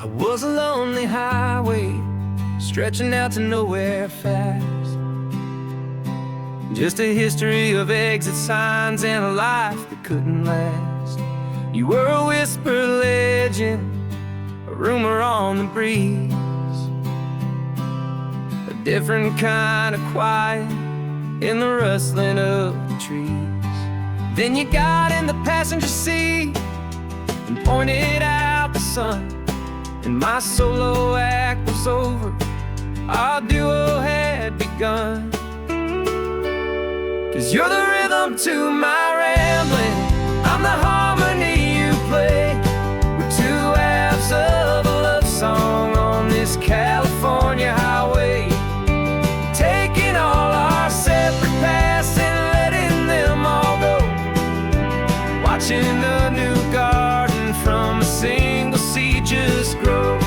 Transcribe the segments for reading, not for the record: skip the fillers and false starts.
I was a lonely highway stretching out to nowhere fast. Just a history of exit signs and a life that couldn't last. You were a whisper legend, a rumor on the breeze, a different kind of quiet in the rustling of the trees. Then you got in the passenger seat and pointed out the sun, and my solo act was over, our duo had begun. 'Cause you're the rhythm to my rambling, I'm the harmony you play. We're two halves of a love song on this California highway, taking all our separate paths and letting them all go, watching the new garden from a single seed just grow.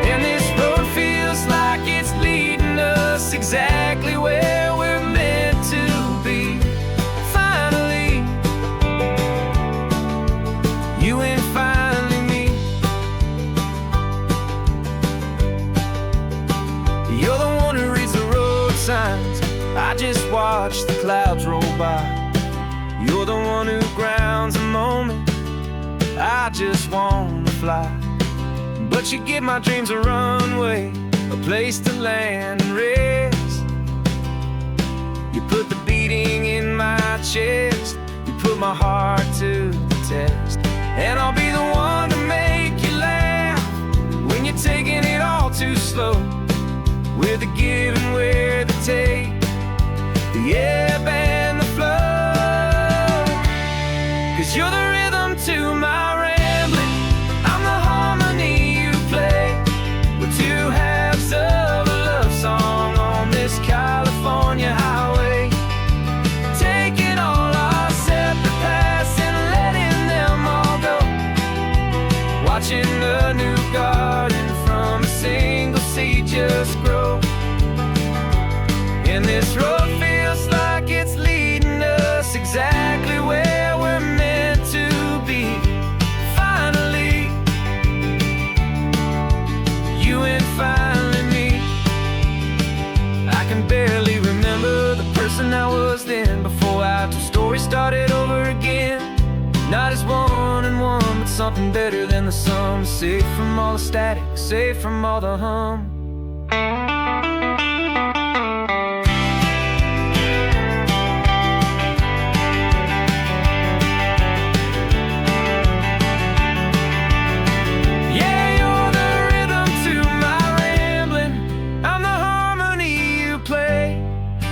And this road feels like it's leading us exactly where we're meant to be. Finally, you and finally me. You're the one who reads the road signs, I just watch the clouds roll by. You're the one who grounds a moment, I just wanna fly. But you give my dreams a runway, a place to land and rest. You put the beating in my chest, you put my heart to the test. And I'll be the one to make you laugh when you're taking it all too slow. We're the give and we're the take, the ebb and the flow. 'Cause you're the rhythm to my rambling, I'm the harmony you play. We're two halves of a love song on this California highway, taking all our separate paths and letting them all go, watching the new garden from a single seed just grow. And this road feels like it's leading us exactly where we're meant to be. Finally, you and finally me. I can barely remember the person I was then, before our two stories started over again. Not as one and one, but something better than the sum. Safe from all the static, safe from all the hum.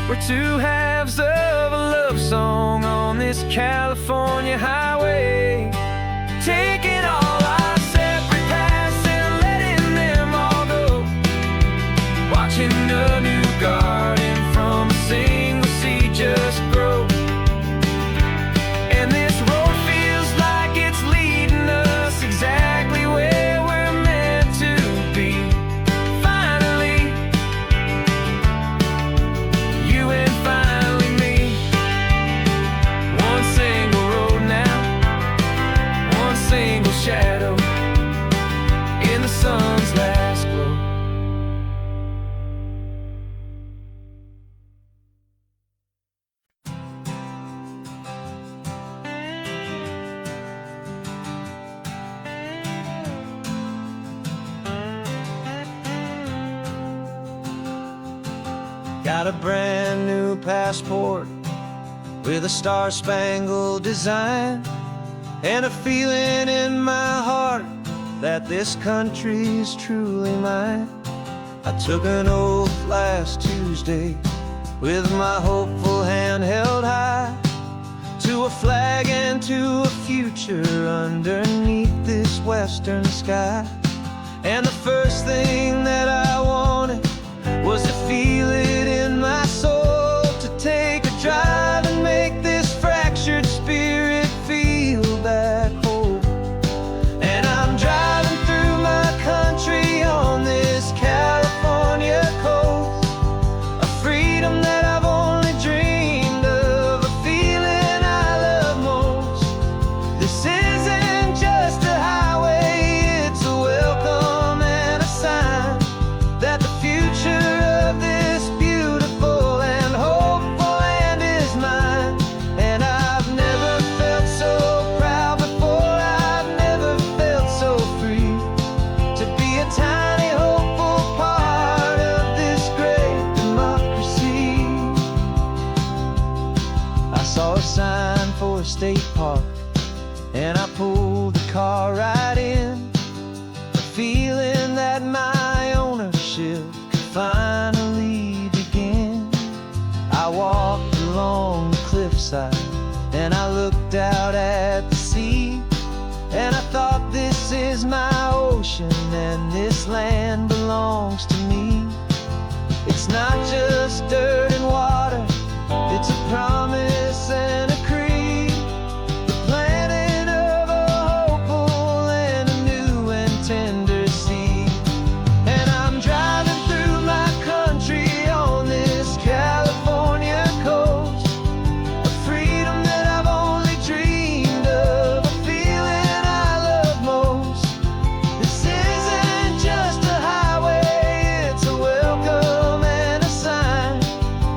We're two halves of a love song on this California highway, taking all our separate paths and letting them all go, watching a new garden from a single seed just grow. And this road feels like it's leading us exactly where we're meant to be. Finally, you and finally me. One single road now, one single shadow in the sun's last glow. Got a brand new passport with a star-spangled design, and a feeling in my heart that this country's truly mine. I took an oath last Tuesday with my hopeful hand held high, to a flag and to a future underneath this western sky. And the first thing that I wanted was to feel it in my soul, to take a drive and make this fractured spirit feel back home. And I'm driving through my country on this California coast, a freedom that I've only dreamed of, a feeling I love most. This isn't just a highway, it's a for a state park, and I pulled the car right in, feeling that my ownership could finally begin. I walked along the cliffside and I looked out at the sea, and I thought, this is my ocean and this land belongs to me. It's not just dirt and water, it's a promise and a creed, the planting of a hopeful and a new and tender seed. And I'm driving through my country on this California coast, a freedom that I've only dreamed of, a feeling I love most. This isn't just a highway, it's a welcome and a sign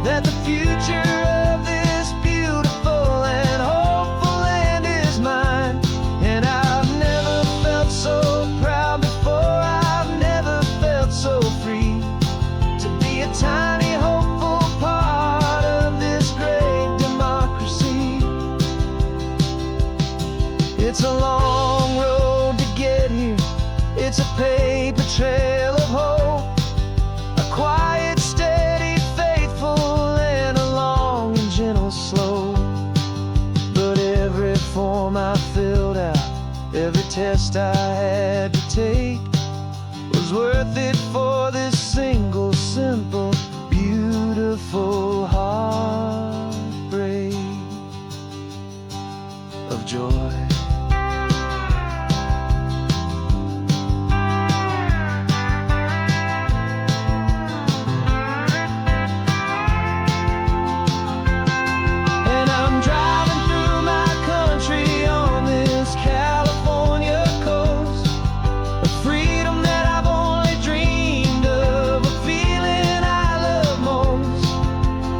that the future of this beautiful and hopeful land is mine. And I've never felt so proud before, I've never felt so free to be a tiny hopeful part of this great democracy. It's a long road to get here, it's a paper trail of hope, a quiet, steady, faithful, and a long and gentle slope. But every form I filled out, every test I had to take, was worth it for this single, simple, beautiful heartbreak of joy. And I'm driving through my country on this California coast, a freedom that I've only dreamed of, a feeling I love most.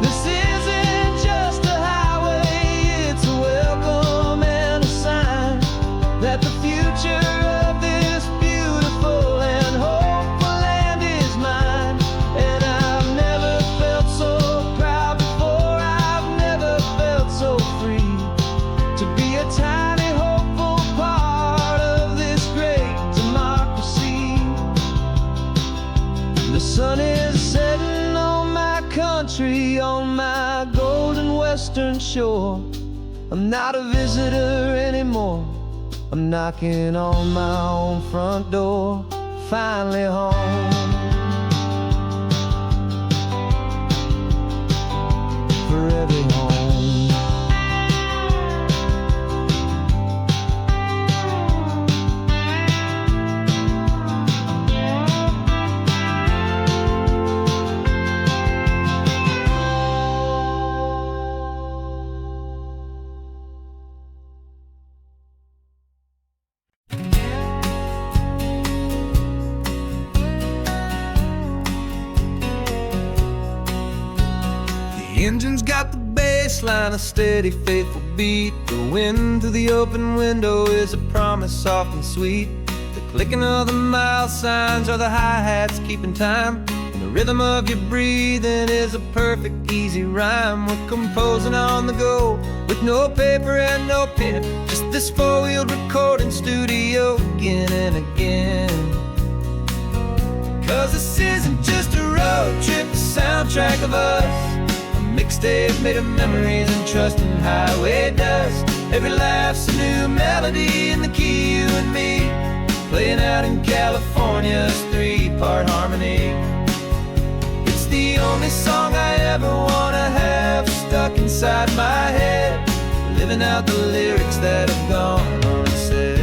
This isn't just a highway, it's a welcome and a sign that the future of this beautiful and hopeful land is mine. And I've never felt so proud before, I've never felt so free to be a tiny hopeful part of this great democracy. The sun is setting on my country, on my golden western shore. I'm not a visitor anymore, I'm knocking on my own front door, finally home. For every home. The engine's got the bass line, a steady, faithful beat. The wind through the open window is a promise soft and sweet. The clicking of the mile signs are the hi-hats keeping time, and the rhythm of your breathing is a perfect, easy rhyme. We're composing on the go with no paper and no pen, just this four-wheeled recording studio again and again. Cause this isn't just a road trip, the soundtrack of us, mixtape made of memories and trust in highway dust. Every laugh's a new melody in the key, you and me, playing out in California's three-part harmony. It's the only song I ever wanna have stuck inside my head, living out the lyrics that have gone unsaid.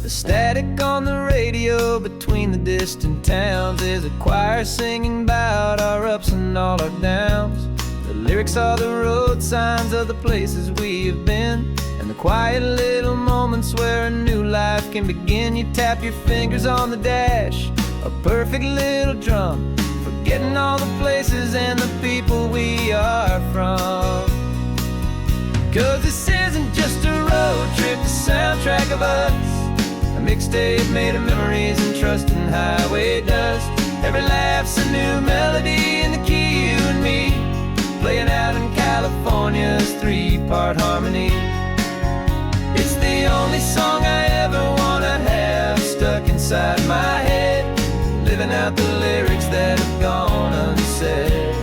The static on the radio between the distant towns is a choir singing about our ups and all our downs. The lyrics are the road signs of the places we have been, and the quiet little moments where a new life can begin. You tap your fingers on the dash, a perfect little drum, forgetting all the places and the people we are from. Cause this isn't just a road trip, the soundtrack of us, a mixtape made of memories and trust in highway dust. Every laugh's a new melody in the key, you and me, playing out in California. California's three-part harmony. It's the only song I ever wanna have stuck inside my head, living out the lyrics that have gone unsaid.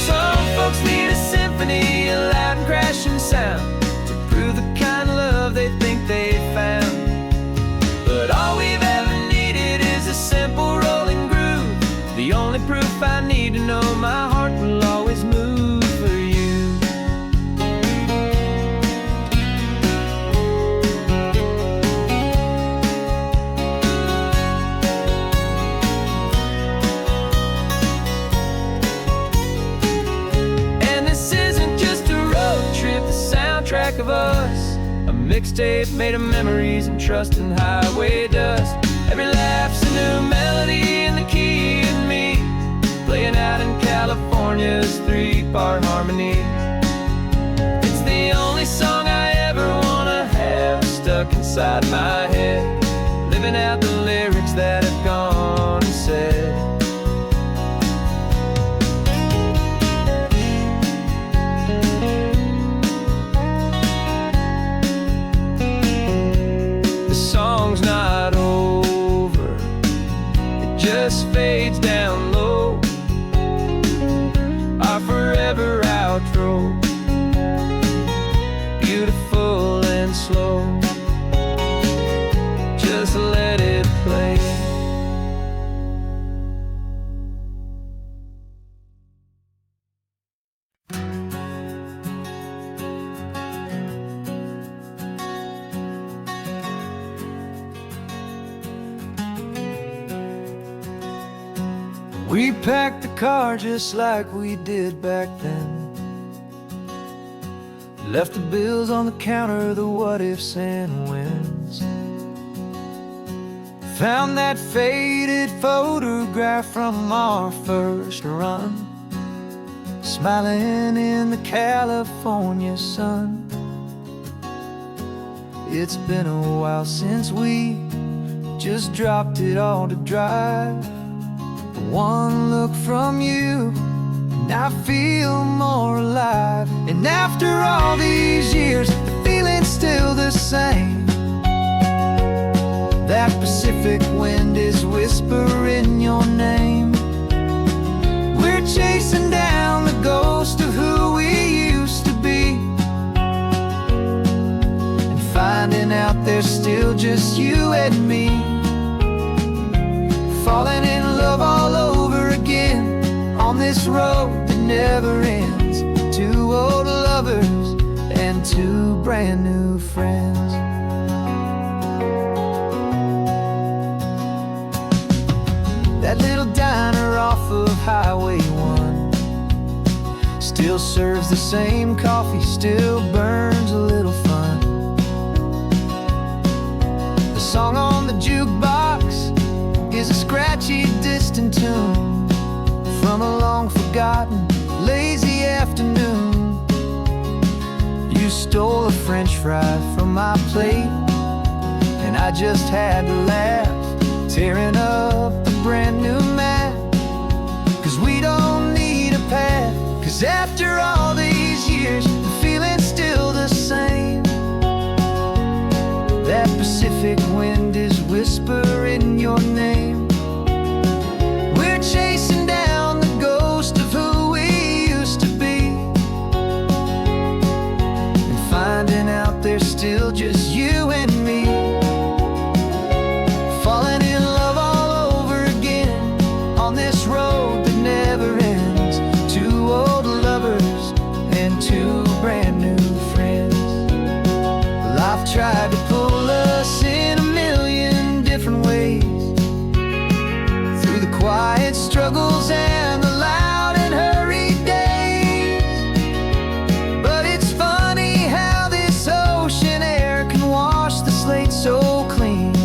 Some folks need a symphony, a loud and crashing sound, to prove the kind of love they think they found. But all we've ever needed is a simple rolling groove, the only proof I need to know my heart will always move for you. And this isn't just a road trip, the soundtrack of us, a mixtape made of memories and trust and highway dust. Every laugh's a new melody in the key and me, playing out in California's three-part harmony. It's the only song I ever wanna have stuck inside my head, living out the lyrics that have gone unsaid. The song's not over, it just fades down low, our forever outro, beautiful and slow. Just let it play. We packed the car just like we did back then, left the bills on the counter, the what ifs and whens. Found that faded photograph from our first run, smiling in the California sun. It's been a while since we just dropped it all to drive. One look from you and I feel more alive. And after all these years, the feeling's still the same. That Pacific wind is whispering your name. We're chasing down the ghost of who we used to be, and finding out there's still just you and me. Falling in love all over again on this road that never ends. Two old lovers and two brand new friends. That little diner off of Highway 1 still serves the same coffee, still burns a little fun. The song on the jukebox is a scratchy, distant tune from a long forgotten, lazy afternoon. You stole a French fry from my plate, and I just had to laugh, tearing up the brand new map. Cause we don't need a path, cause after all these years, the feeling's still the same. That Pacific wind is whispering your name. We're chasing down the ghost of who we used to be, and finding out there's still just you and me. Falling in love all over again on this road that never ends. Two old lovers and two brand new friends. Life tried to pull us in a million different ways, through the quiet struggles and the loud and hurried days. But it's funny how this ocean air can wash the slate so clean,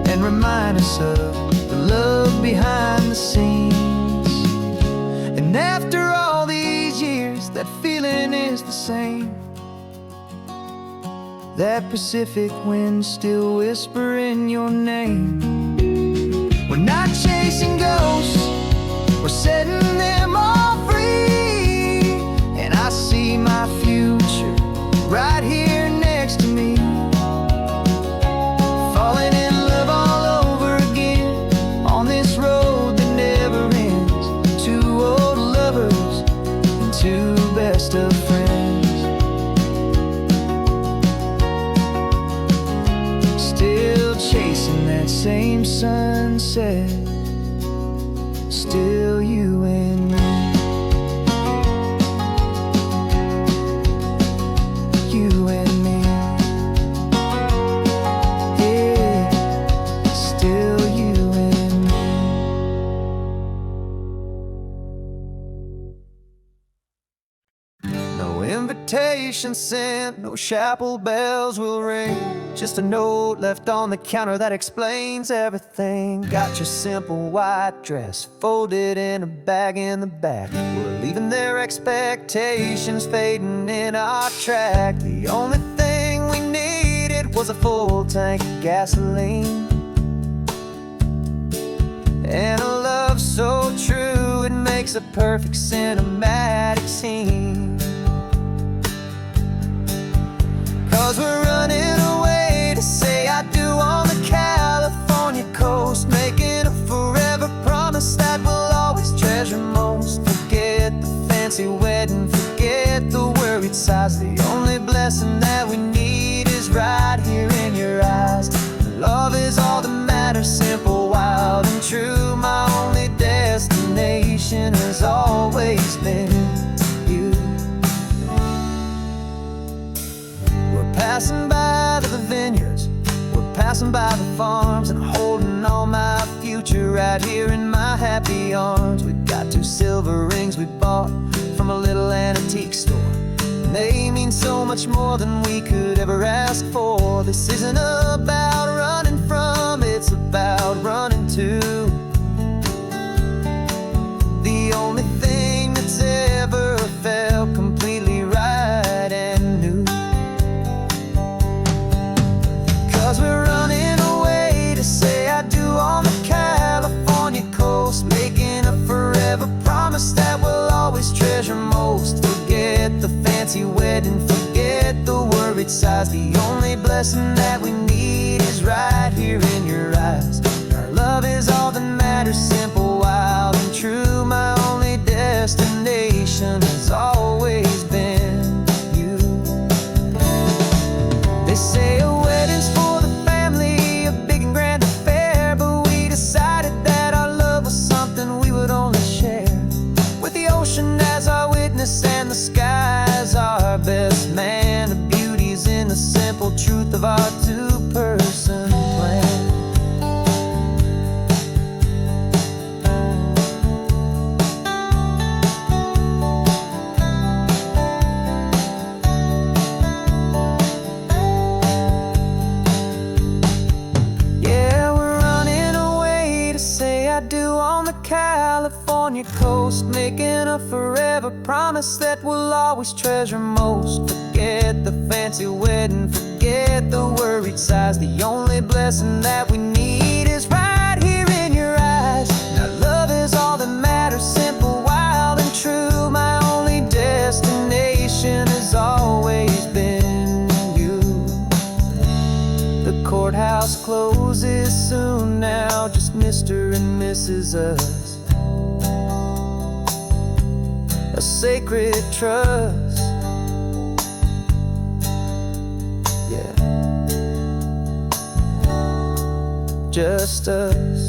and remind us of the love behind the scenes. And after all these years, that feeling is the same. That Pacific wind still whispering your name. We're not chasing ghosts, we're setting them all free. sunset, still you and me. You and me. Yeah, still you and me. No invitation sent, no chapel bells will ring. Just a note left on the counter that explains everything. Got your simple white dress folded in a bag in the back. We're leaving their expectations fading in our track. The only thing we needed was a full tank of gasoline, and a love so true it makes a perfect cinematic scene. 'Cause we're running away to say I do on the California coast, making a forever promise that we'll always treasure most. Forget the fancy wedding, forget the worried sighs. The only blessing that we need is right here in your eyes. Love is all that matters, simple, wild, and true. My only destination has always been you. We're passing by the vineyards, we're passing by the farms, and holding all my future right here in my happy arms. We've got 2 silver rings we bought from a little antique store, and they mean so much more than we could ever ask for. This isn't about running from, it's about running to the only thing that's ever felt completely right and new. 'Cause we're running away to say I do on the California coast, making a forever promise that we'll always treasure most. Forget the fancy wedding, forget the worried sighs. The only blessing that we need is right here in your eyes. Our love is all that matters, simple, wild, and true. My only destination has always been you. They say a wedding's for the family, a big and grand affair, but we decided that our love was something we would only share with the ocean as our witness and the sky as our best man. The beauty's in the simple truth of our 2-person plan. Yeah, we're running away to say I do on the California coast, making a forever promise that we'll always treasure most. Forget the fancy wedding, forget the worried sighs. The only blessing that we need is right here in your eyes. Now love is all that matters, simple, wild, and true. My only destination has always been you. The courthouse closes soon now, just Mr. and Mrs. Us. A sacred trust, yeah, just us.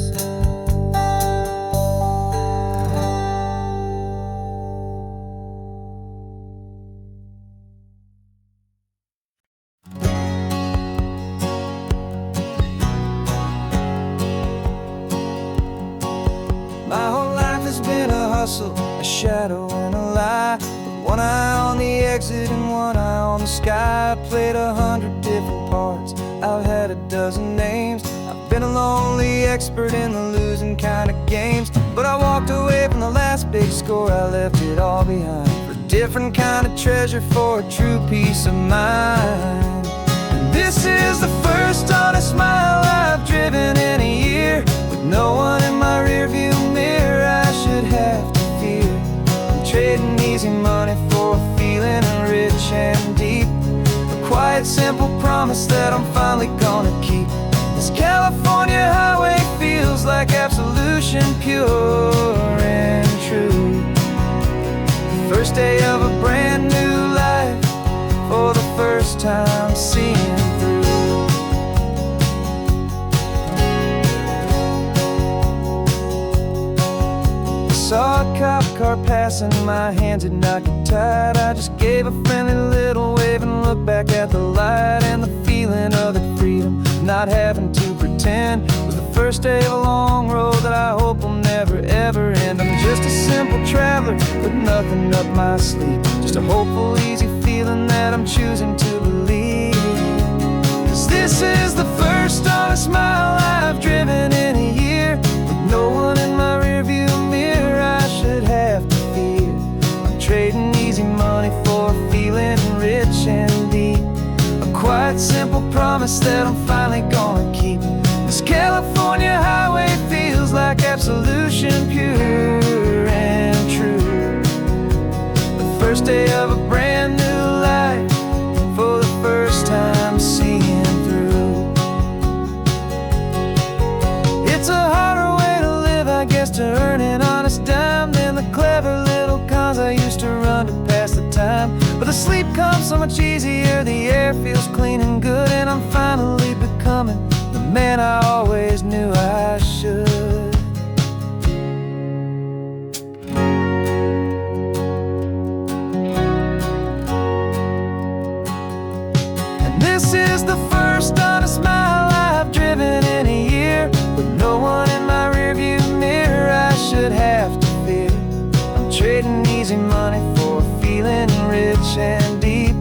My whole life has been a hustle, a shadow and a lie, with one eye on the exit and one eye on the sky. I played 100 different parts, I've had a dozen names. I've been a lonely expert in the losing kind of games, but I walked away from the last big score, I left it all behind for a different kind of treasure, for a true peace of mind. And this is the first honest mile I've driven in a year, with no one in my rearview mirror I should have to fear. I'm trading easy money for a feeling rich and deep, a quiet, simple promise that I'm finally gonna keep. This California highway feels like absolution, pure and true. First day of a brand new life, for the first time seeing through. saw a cop car passing, my hands had not get tied. I just gave a friendly little wave and looked back at the light. And the feeling of the freedom, not having to pretend, was the first day of a long road that I hope will never ever end. I'm just a simple traveler with nothing up my sleeve, just a hopeful, easy feeling that I'm choosing to believe. 'Cause this is the first honest mile I've driven in a year, with no one in my rearview mirror I should have to fear. I'm trading easy money for a feeling rich and deep, a quiet, simple promise that I'm finally gonna keep. This California highway feels like absolution, pure and true. The first day of a brand new life, for the first time seeing through. It's a harder way to live, I guess, to earn an honest dime than the clever little cons I used to run to pass the time. But the sleep comes so much easier, the air feels clean and good, and I'm finally becoming the man I always knew I should. And this is the first honest mile I've driven in a year, with no one in my rearview mirror I should have to fear. I'm trading easy money for a feeling rich and deep,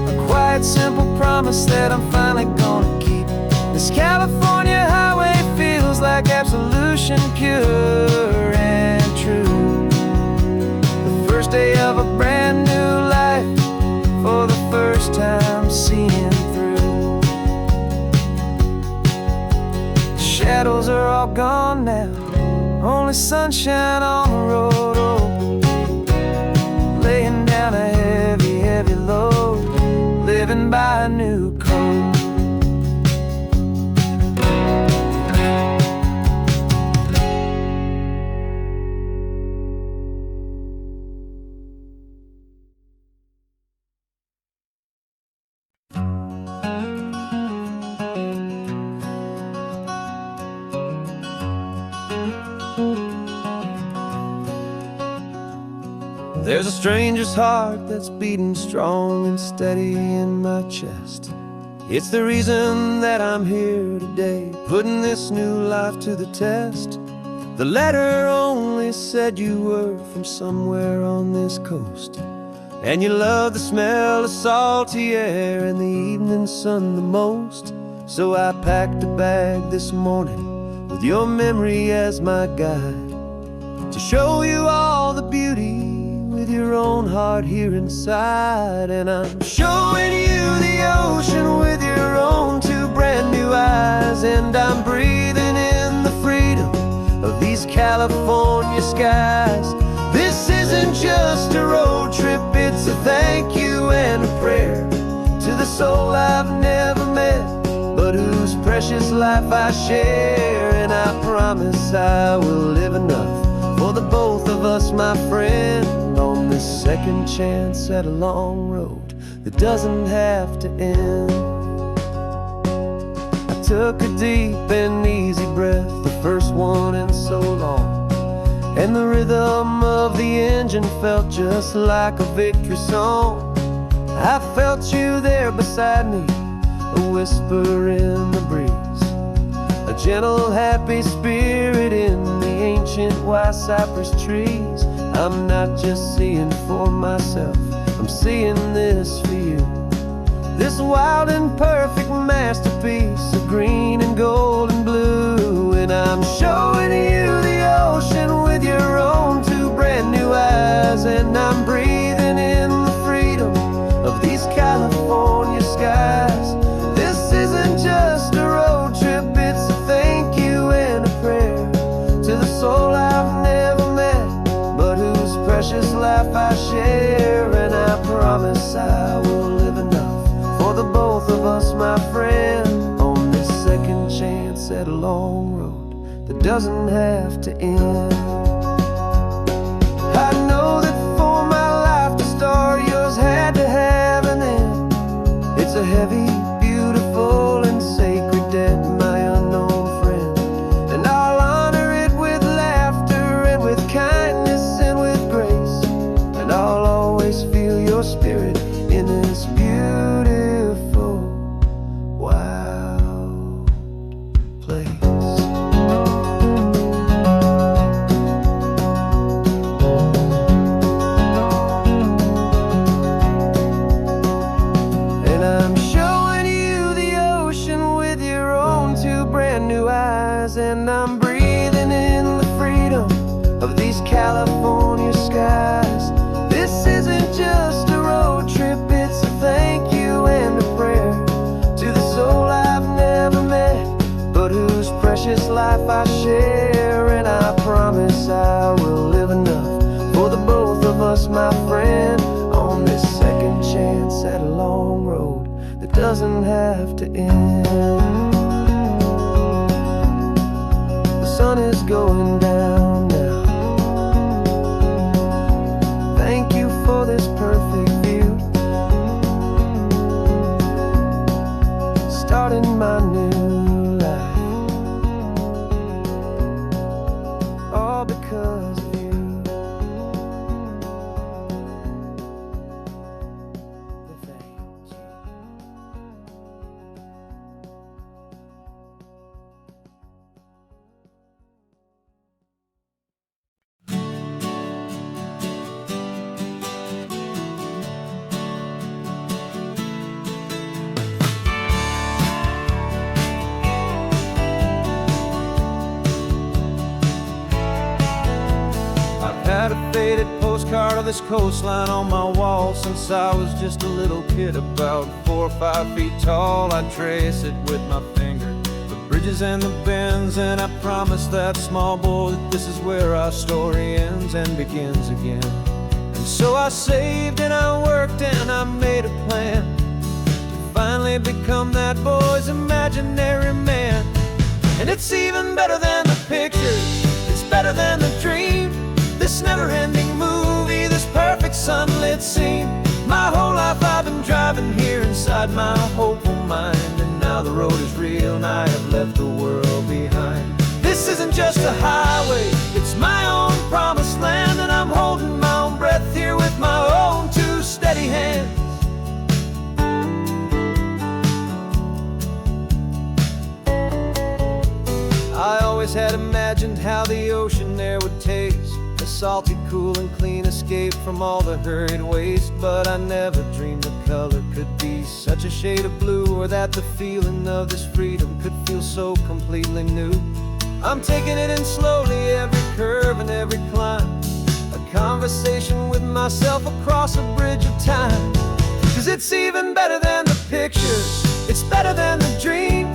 a quiet, simple promise that I'm finally gonna keep. This California highway feels like absolution, pure and true. The first day of a brand new life, for the first time seeing through. The shadows are all gone now, only sunshine on the road. Oh, laying down a heavy, heavy load, living by a new code. There's a stranger's heart that's beating strong and steady in my chest. It's the reason that I'm here today, putting this new life to the test. The letter only said you were from somewhere on this coast, and you love the smell of salty air and the evening sun the most. So I packed a bag this morning with your memory as my guide, to show you all the beauty with your own heart here inside. And I'm showing you the ocean with your own two brand new eyes, and I'm breathing in the freedom of these California skies. This isn't just a road trip, it's a thank you and a prayer to the soul I've never met, but whose precious life I share. And I promise I will live enough for the both of us, my friend, on this second chance at a long road that doesn't have to end. I took a deep and easy breath, the first one in so long, and the rhythm of the engine felt just like a victory song. I felt you there beside me, a whisper in the breeze, a gentle, happy spirit in the ancient white cypress trees. I'm not just seeing for myself, I'm seeing this for you. This wild and perfect masterpiece of green and gold and blue. And I'm showing you the ocean with your own two brand new eyes, and I'm breathing in the freedom of these California skies. This isn't just a road trip, it's a thank you and a prayer to the soul I've never met, but whose precious life I share. And I promise I will live enough for the both of us, my friend, on this second chance at a long road that doesn't have to end. I know that for my life to start, yours had to have an end. It's a heavy, beautiful, and sacred debt, my unknown friend, and I'll honor it with laughter and with kindness spirit in this beautiful, wild place. And I'm showing you the ocean with your own two brand new eyes, and I'm breathing in the freedom of these California skies. This isn't just a road trip, it's a thank you and a prayer to the soul I've never met, but whose precious life I share. And I promise I will live enough for the both of us, my friend, on this second chance at a long road that doesn't have to end. The sun is going down now. Thank you for this perfect view, starting my new life, all because of you. Thank you. Had a faded postcard of this coastline on my wall since I was just a little kid, about 4 or 5 feet tall. I trace it with my finger, the bridges and the bends, and I promised that small boy that this is where our story ends and begins again. And so I saved and I worked and I made a plan to finally become that boy's imaginary man. And it's even better than the pictures, it's better than the dream, this never-ending movie, this perfect sunlit scene. My whole life I've been driving here inside my hopeful mind, and now the road is real and I have left the world behind. This isn't just a highway, it's my own promised land, and I'm holding my own breath here with my own two steady hands. I always had imagined how the ocean there would taste, a salty, cool and clean escape from all the hurried waste. But I never dreamed the color could be such a shade of blue, or that the feeling of this freedom could feel so completely new. I'm taking it in slowly, every curve and every climb, a conversation with myself across a bridge of time. 'Cause it's even better than the pictures, it's better than the dream,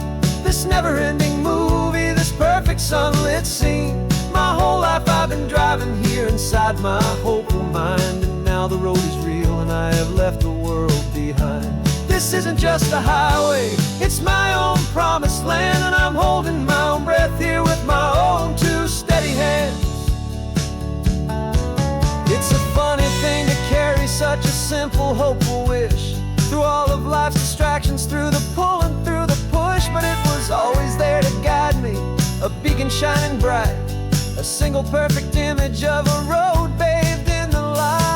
this never-ending movie, this perfect sunlit scene. My whole life I've been driving here inside my hopeful mind, and now the road is real and I have left the world behind. This isn't just a highway, it's my own promised land, and I'm holding my own breath here with my own two steady hands. It's a funny thing to carry such a simple, hopeful wish through all of life's distractions, through the pull and through the push, but it was always there to guide me, a beacon shining bright, a single perfect image of a road bathed in the light.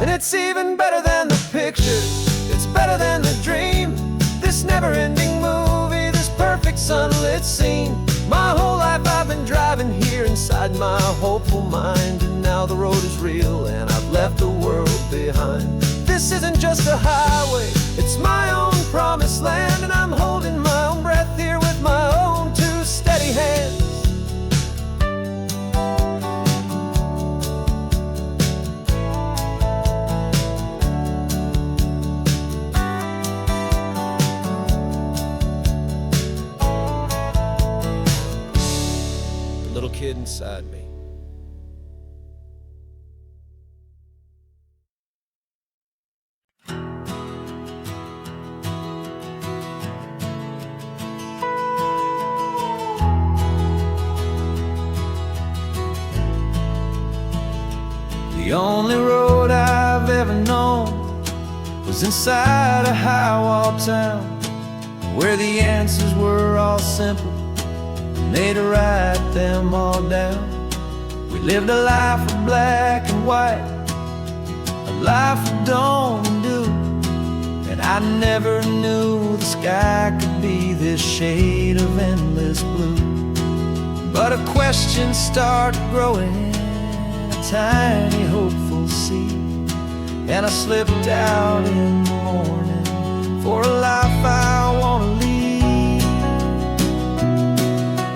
And it's even better than the pictures, it's better than the dream, this never-ending movie, this perfect sunlit scene. My whole life I've been driving here inside my hopeful mind, and now the road is real and I've left the world behind. This isn't just a highway, it's my own promised land, and I'm holding my own breath here with my own two steady hands. Little kid inside me. The only road I've ever known was inside a high-wall town where the answers were all simple, and they'd write them all down. We lived a life of black and white, a life of dawn and dew, and I never knew the sky could be this shade of endless blue. But a question started growing, a tiny hopeful seed, and I slipped out in the morning for a life I want to lead.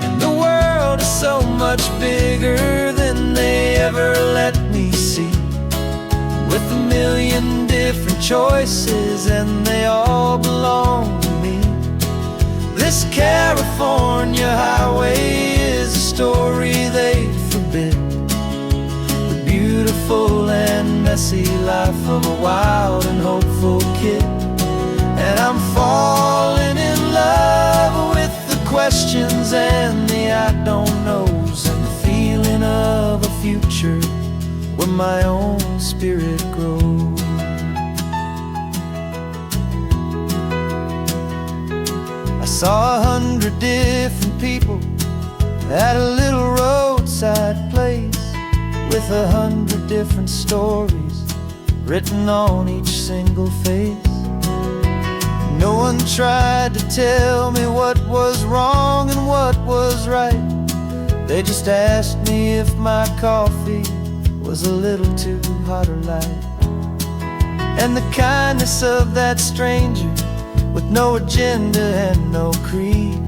And the world is so much bigger than they ever let me see, with a million different choices and they all belong to me. This California highway is a story they forbid, the beautiful and messy life of a wild and hopeful kid. And I'm falling in love with the questions and the I don't knows, and the feeling of a future where my own spirit grows. I saw 100 different people at a little roadside place, with 100 different stories written on each single face. No one tried to tell me what was wrong and what was right. They just asked me if my coffee was a little too hot or light. And the kindness of that stranger, with no agenda and no creed,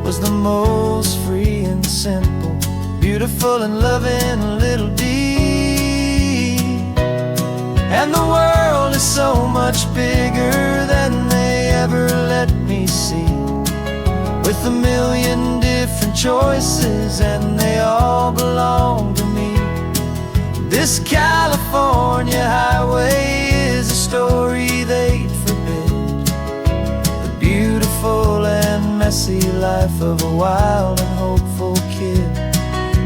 was the most free and simple, beautiful and loving little deed. And the world is so much bigger than they ever let me see, with a million different choices and they all belong to me. This California highway is a story they'd forbid, the beautiful and messy life of a wild and hopeful kid.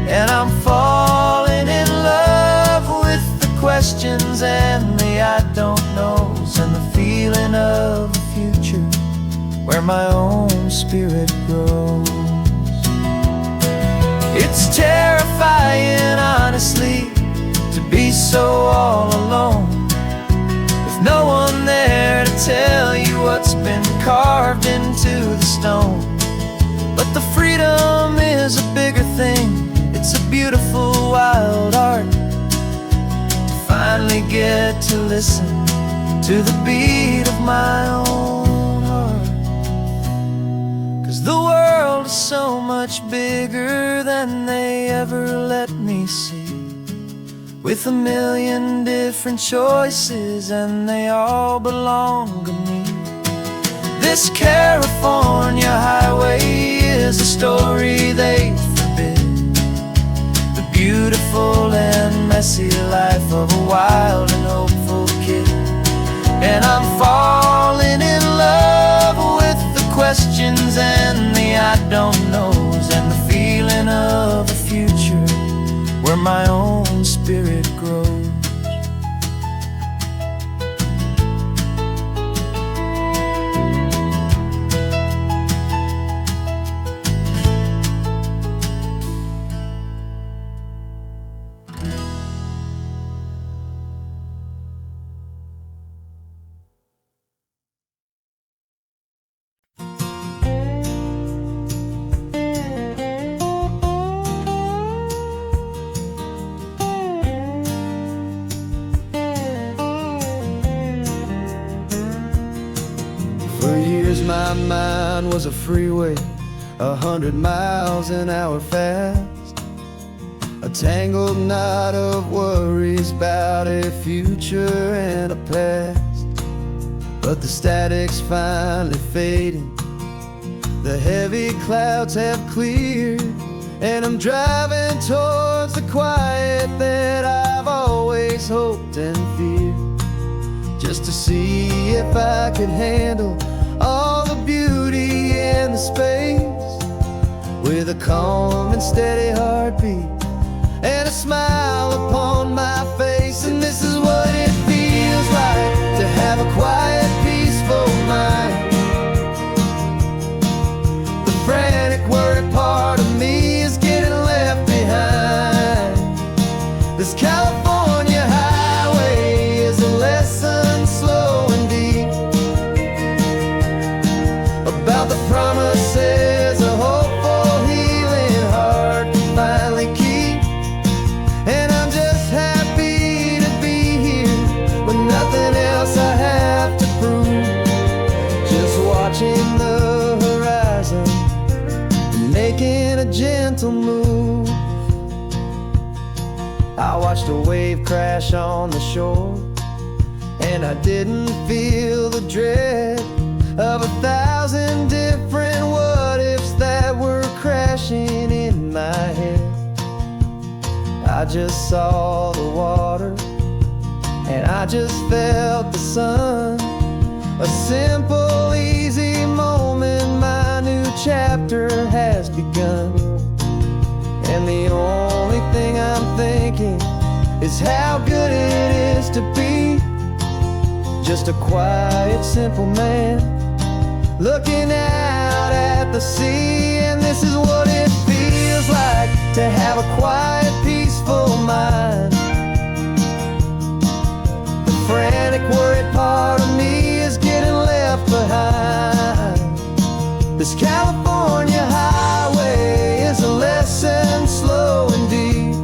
And I'm falling in love with the questions and the I don't knows, and the feeling of a future where my own spirit grows. It's terrifying, honestly, to be so all alone, with no one there to tell you what's been carved into the stone. But the freedom is a bigger thing, it's a beautiful wild art, to finally get to listen to the beat of my own heart. 'Cause the world is so much bigger than they ever let me see, with a million different choices and they all belong to me. This California highway is a story they forbid, the beautiful and messy life of a wild and hopeful kid. And I'm falling in love with the questions and the I don't knows, and the feeling of a future where my own spirit grows. For years my mind was a freeway, 100 miles an hour fast, a tangled knot of worries about a future and a past. But the static's finally fading, the heavy clouds have cleared, and I'm driving towards the quiet that I've always hoped and feared, just to see if I could handle all the beauty and the space, with a calm and steady heartbeat and a smile upon my face. And this is what it feels like to have a quiet a gentle move. I watched a wave crash on the shore, and I didn't feel the dread of 1,000 different what-ifs that were crashing in my head. I just saw the water, and I just felt the sun. A simple, easy moment, my new chapter has begun. And the only thing I'm thinking is how good it is to be just a quiet, simple man looking out at the sea. And this is what it feels like to have a quiet, peaceful mind. The frantic, worried part of me is getting left behind. This California highway is a lesson slow and deep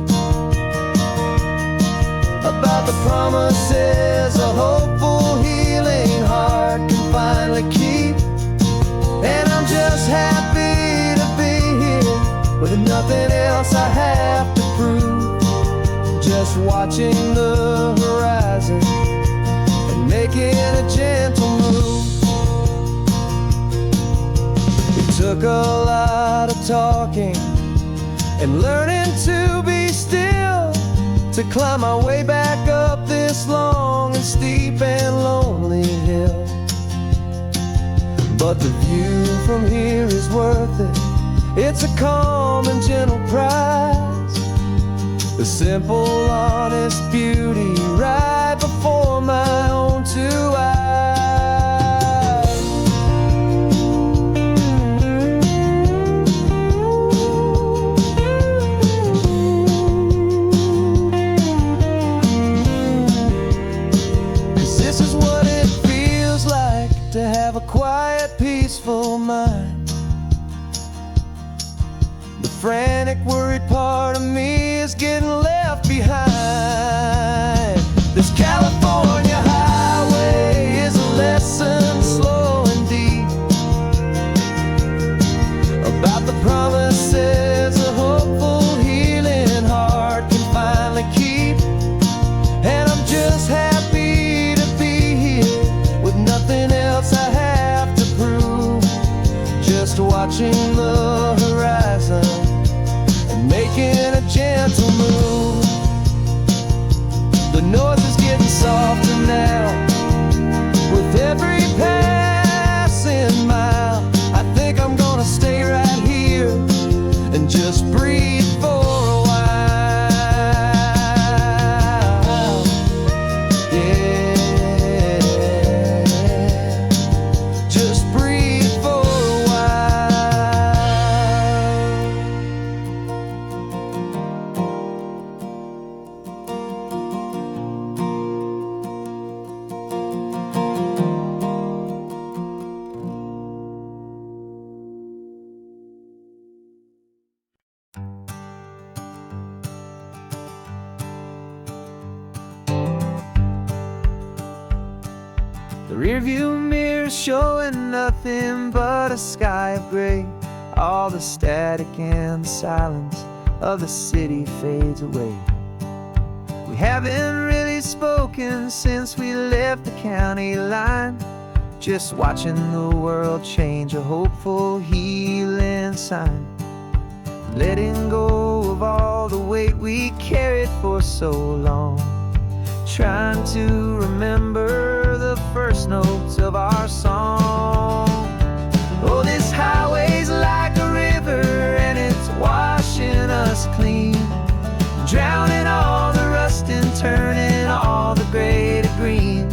about the promises a hopeful, healing heart can finally keep. And I'm just happy to be here with nothing else I have to prove, just watching the horizon and making a gentle move. It took a lot of talking and learning to be still to climb my way back up this long and steep and lonely hill. But the view from here is worth it. It's a calm and gentle prize, the simple, honest beauty right before my own two eyes. 'Cause this is what it feels like to have a quiet, peaceful mind. The frantic, worried part of me is getting left behind. This California highway is a lesson slow and deep about the promises a hopeful, healing heart can finally keep. And I'm just happy to be here with nothing else I have to prove, just watching the horizon and making a gentle move. The noise is getting softer now with every passing mile. I think I'm gonna stay right here and just breathe for a while. Yeah, just breathe for a while. The rearview mirror showing nothing but a sky of gray. All the static and the silence of the city fades away. We haven't really spoken since we left the county line, just watching the world change, a hopeful, healing sign. Letting go of all the weight we carried for so long, trying to remember the first notes of our song. Oh, this highway's like a river and it's washing us clean, drowning all the rust and turning all the gray to green.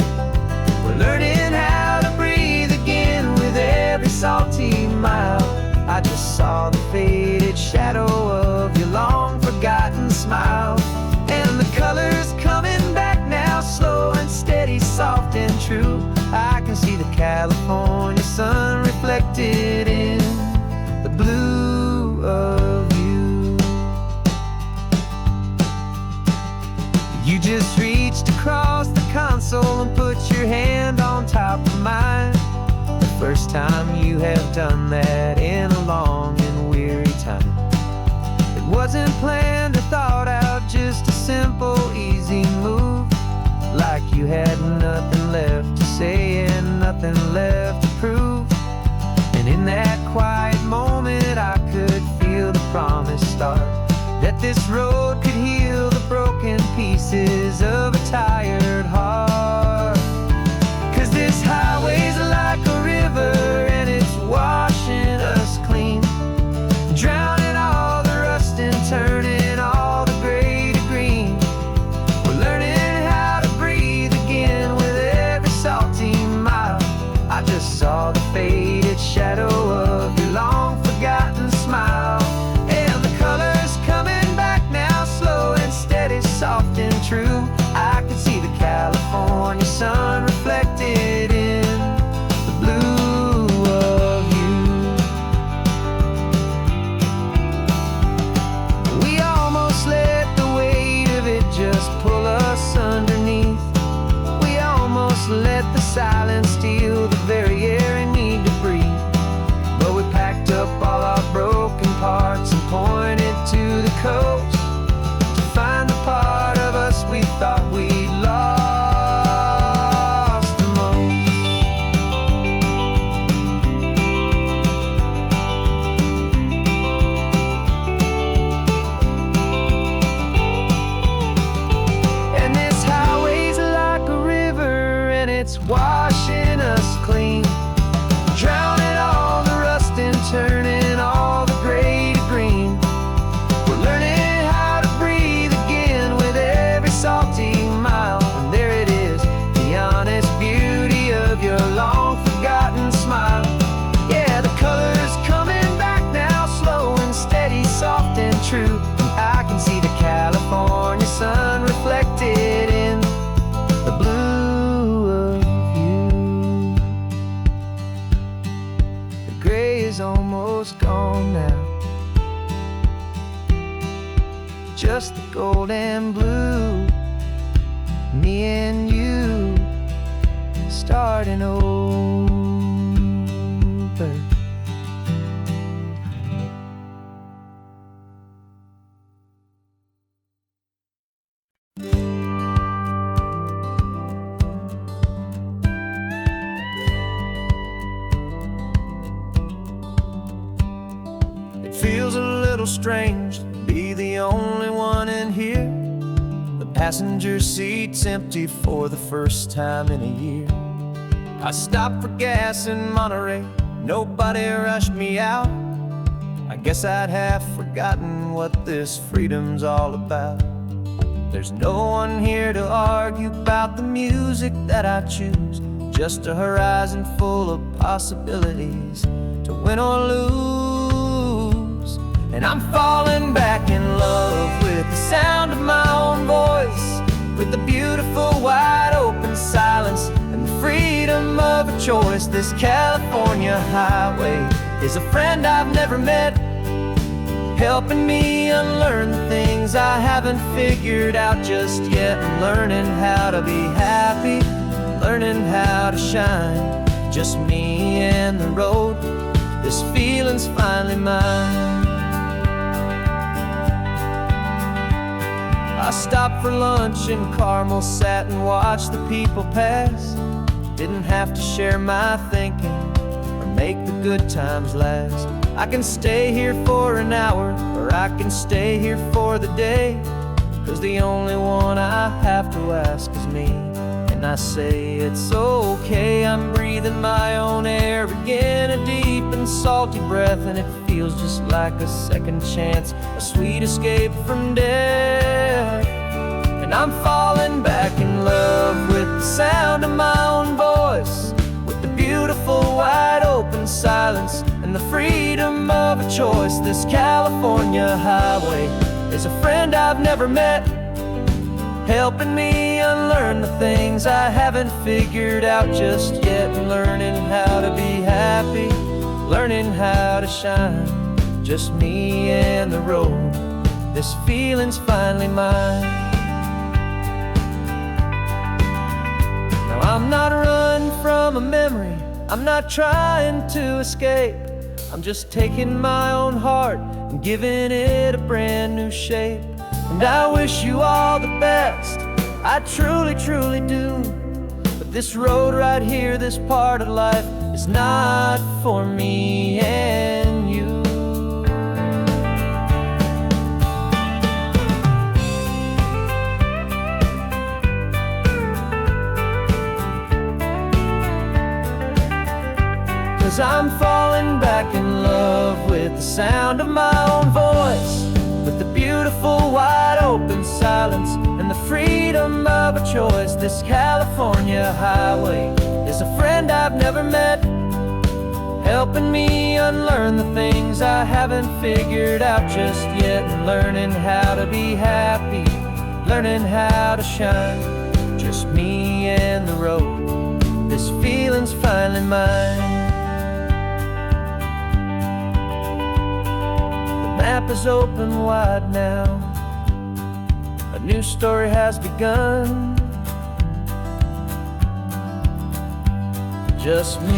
We're learning how to breathe again with every salty mile. I just saw the faded shadow of your long forgotten smile, and the colors coming back now, slow and steady, soft and true. I can see the California sun reflected in the blue of you. You just reached across the console and put your hand on top of mine. The first time you have done that in a long and weary time. wasn't planned or thought out, just a simple, easy move. Like you had nothing left to say and nothing left to prove. And in that quiet moment I could feel the promise start, that this road could heal the broken pieces of a tired heart. 'Cause this highway's like a river and it's washing us clean, drowning all the rust and turning all the gray to green. We're learning how to breathe again with every salty mile. I just saw the faded shadow of your long forgotten smile. And the colors coming back now, slow and steady, soft and true. I can see the California sun reflected in the blue of you. We almost let the weight of it just pull us underneath. We almost let the silence steal the very air I need to breathe. But we packed up all our broken parts and pointed to the coast to find the part of us we thought we'd lost the most. And this highway's like a river and it's washing us clean, drowning all the rust and turning all the gray to green. We're learning how to breathe again with every salty mile. And there it is, the honest beauty of your long forgotten smile. Yeah, the colors coming back now, slow and steady, soft and true. I can see the California sun reflected in the blue of you. The gray is almost gone now, just the gold and blue. Me and you starting over. It feels a little strange to be the only one in here. The passenger seat's empty for the first time in a year. I stopped for gas in Monterey, nobody rushed me out. I guess I'd have forgotten what this freedom's all about. There's no one here to argue about the music that I choose, just a horizon full of possibilities to win or lose. And I'm falling back in love with the sound of my own voice, with the beautiful wide open silence and the freedom of a choice. This California highway is a friend I've never met, helping me unlearn the things I haven't figured out just yet. I'm learning how to be happy, learning how to shine, just me and the road. This feeling's finally mine. I stopped for lunch in Carmel, sat and watched the people pass. Didn't have to share my thinking or make the good times last. I can stay here for an hour, or I can stay here for the day, 'cause the only one I have to ask is me. And I say it's okay, I'm breathing my own air again, a deep and salty breath, and it feels just like a second chance, a sweet escape from death. And I'm falling back in love with the sound of my own voice, with the beautiful wide open silence and the freedom of a choice. This California highway is a friend I've never met, helping me unlearn the things I haven't figured out just yet. Learning how to be happy, learning how to shine, just me and the road. This feeling's finally mine. I'm not running from a memory, I'm not trying to escape. I'm just taking my own heart and giving it a brand new shape. And I wish you all the best, I truly, truly do. But this road right here, this part of life, is not for me and you. Cause I'm falling back in love with the sound of my own voice, with the beautiful wide open silence and the freedom of a choice. This California highway is a friend I've never met, helping me unlearn the things I haven't figured out just yet, and learning how to be happy, learning how to shine. Just me and the road, this feeling's finally mine. Map is open wide now, a new story has begun. Just me.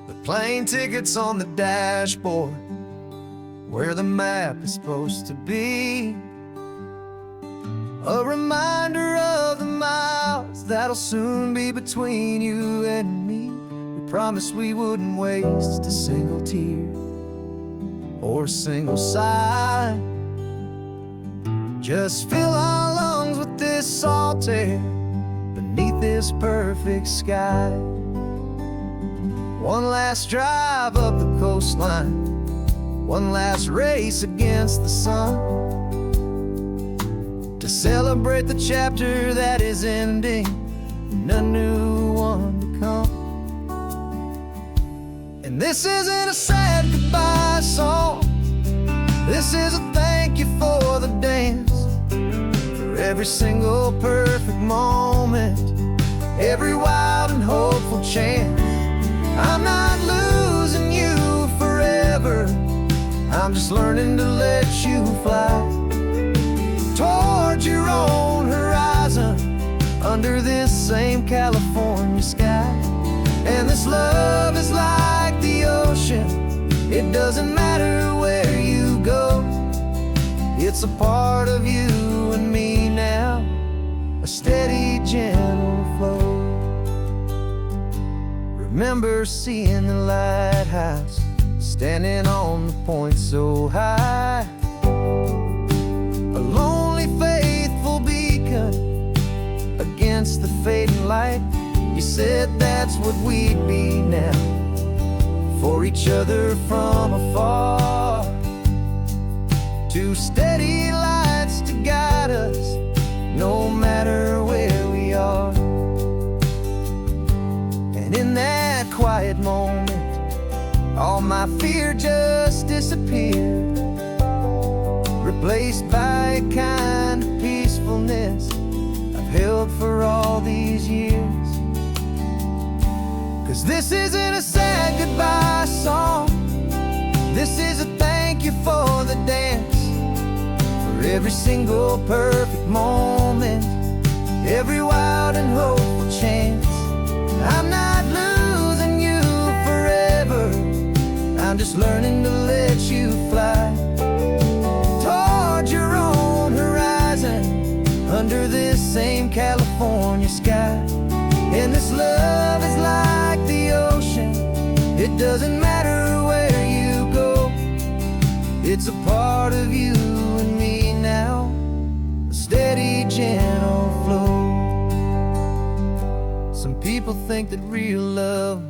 The plane ticket's on the dashboard, where the map is supposed to be. A reminder of the miles that'll soon be between you and me. We promised we wouldn't waste a single tear or a single sigh. Just fill our lungs with this salt air beneath this perfect sky. One last drive up the coastline, one last race against the sun, to celebrate the chapter that is ending and a new one to come. And this isn't a sad goodbye song, this is a thank you for the dance, for every single perfect moment, every wild and hopeful chance. I'm not losing you forever, I'm just learning to let you fly towards your own horizon, under this same California sky. And this love is like the ocean, it doesn't matter where you go, it's a part of you and me now, a steady, gentle flow. Remember seeing the lighthouse, standing on the point so high, a lonely, faithful beacon against the fading light. You said that's what we'd be now, for each other from afar. Two steady lights to guide us, no matter where we are. And in that quiet moment, all my fear just disappeared, replaced by a kind of peacefulness I've held for all these years. Cause this isn't a sad goodbye song, this is a thank you for the dance, for every single perfect moment, every wild and hopeful chance. I'm not losing you forever, I'm just learning to let you fly towards your own horizon, under this same California sky. And this love is like the ocean, it doesn't matter where you go, it's a part of you and me now, a steady, gentle flow. Some people think that real love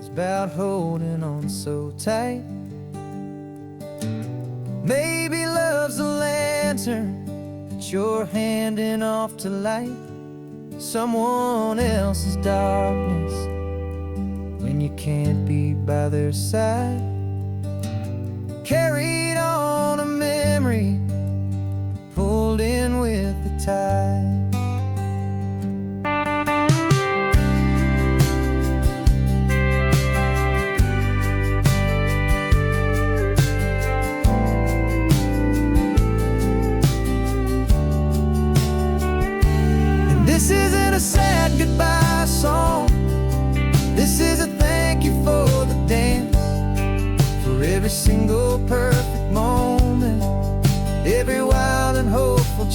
is about holding on so tight. Maybe love's a lantern that you're handing off to light someone else's darkness when you can't be by their side. Carried on a memory, pulled in with the tide.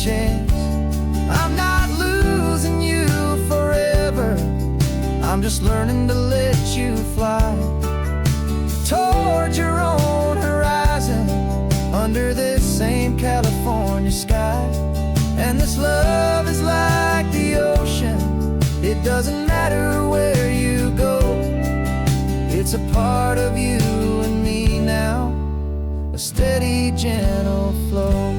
chance. I'm not losing you forever, I'm just learning to let you fly toward your own horizon, under this same California sky. And this love is like the ocean, it doesn't matter where you go. It's a part of you and me now, a steady, gentle flow.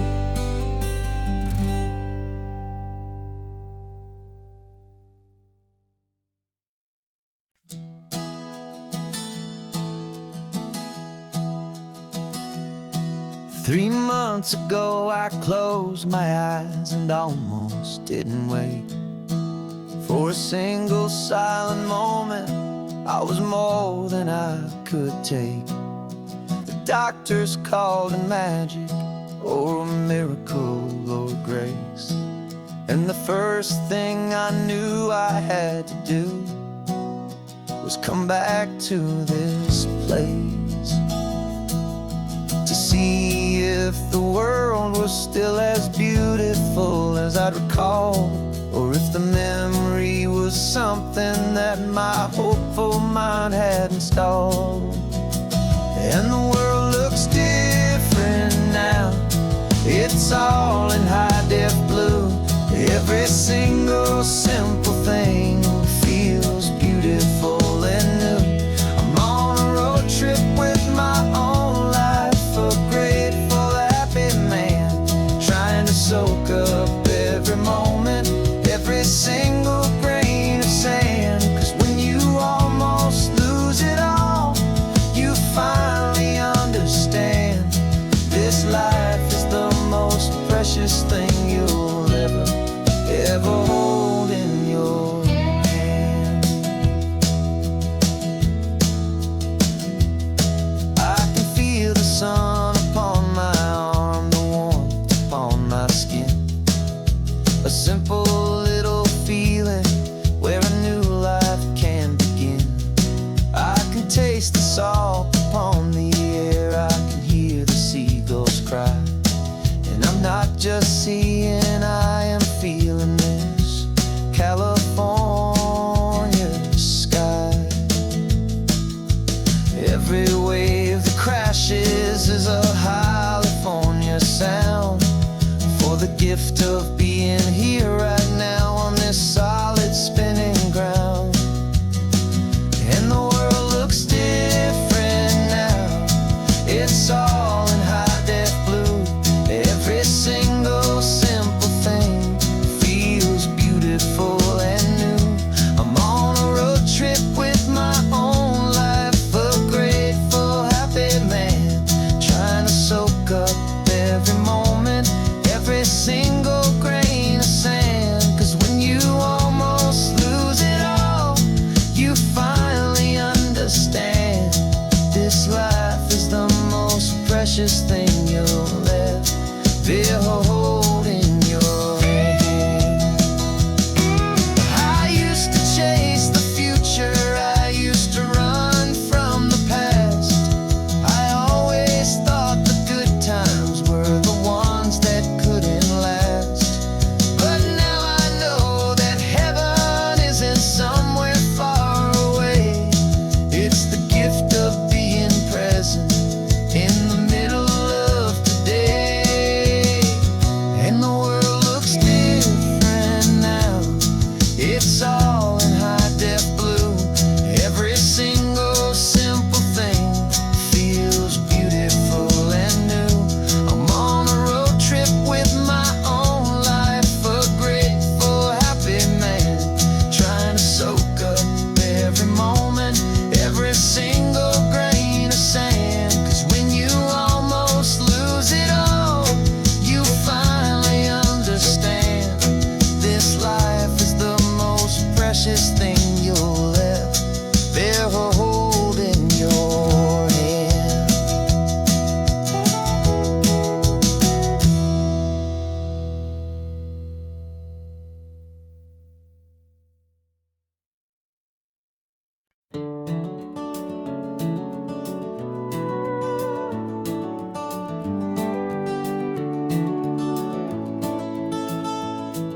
3 months ago I closed my eyes and almost didn't wait for a single silent moment. I was more than I could take. The doctors called it magic, or a miracle, or grace. And the first thing I knew I had to do was come back to this place, to see if the world was still as beautiful as I'd recall, or if the memory was something that my hopeful mind had installed. And the world looks different now, it's all in high-def blue. Every single simple thing feels beautiful and new. I'm on a road trip with my own life, a grateful, happy man, trying to soak up every moment, every single grain of sand. 'Cause when you almost lose it all, you finally understand this life is the most precious thing you'll ever hold in your hand. I can feel the sun upon my arm, the warmth upon my skin, a simple little feeling where a new life can begin. I can taste the salt upon the air, I can hear the seagulls cry, and I'm not just seeing, I am feeling this California sky. Every wave that crashes is a California sound, for the gift of being here right now on this solid spinning ground. And the world looks different now, it's all in high-def blue. Every single simple thing feels beautiful and new. I'm on a road trip with my own life, a grateful, happy man, trying to soak up every moment, every single grain of sand. 'Cause when you almost lose it all, you finally understand this life is the most precious thing you'll ever hold in your hand. I used to chase the future, I used to run from the past. I always thought the good times were the ones that couldn't last. But now I know that heaven isn't somewhere far away. It's the gift of being present in the middle of today. And the world looks different now, it's all in high-def blue. Every single simple thing feels beautiful and new. I'm on a road trip with my own life, a grateful, happy man, trying to soak up every moment, every single grain of sand. 'Cause when you almost lose it all, you finally understand this life is the most precious thing you'll ever hold in your hand.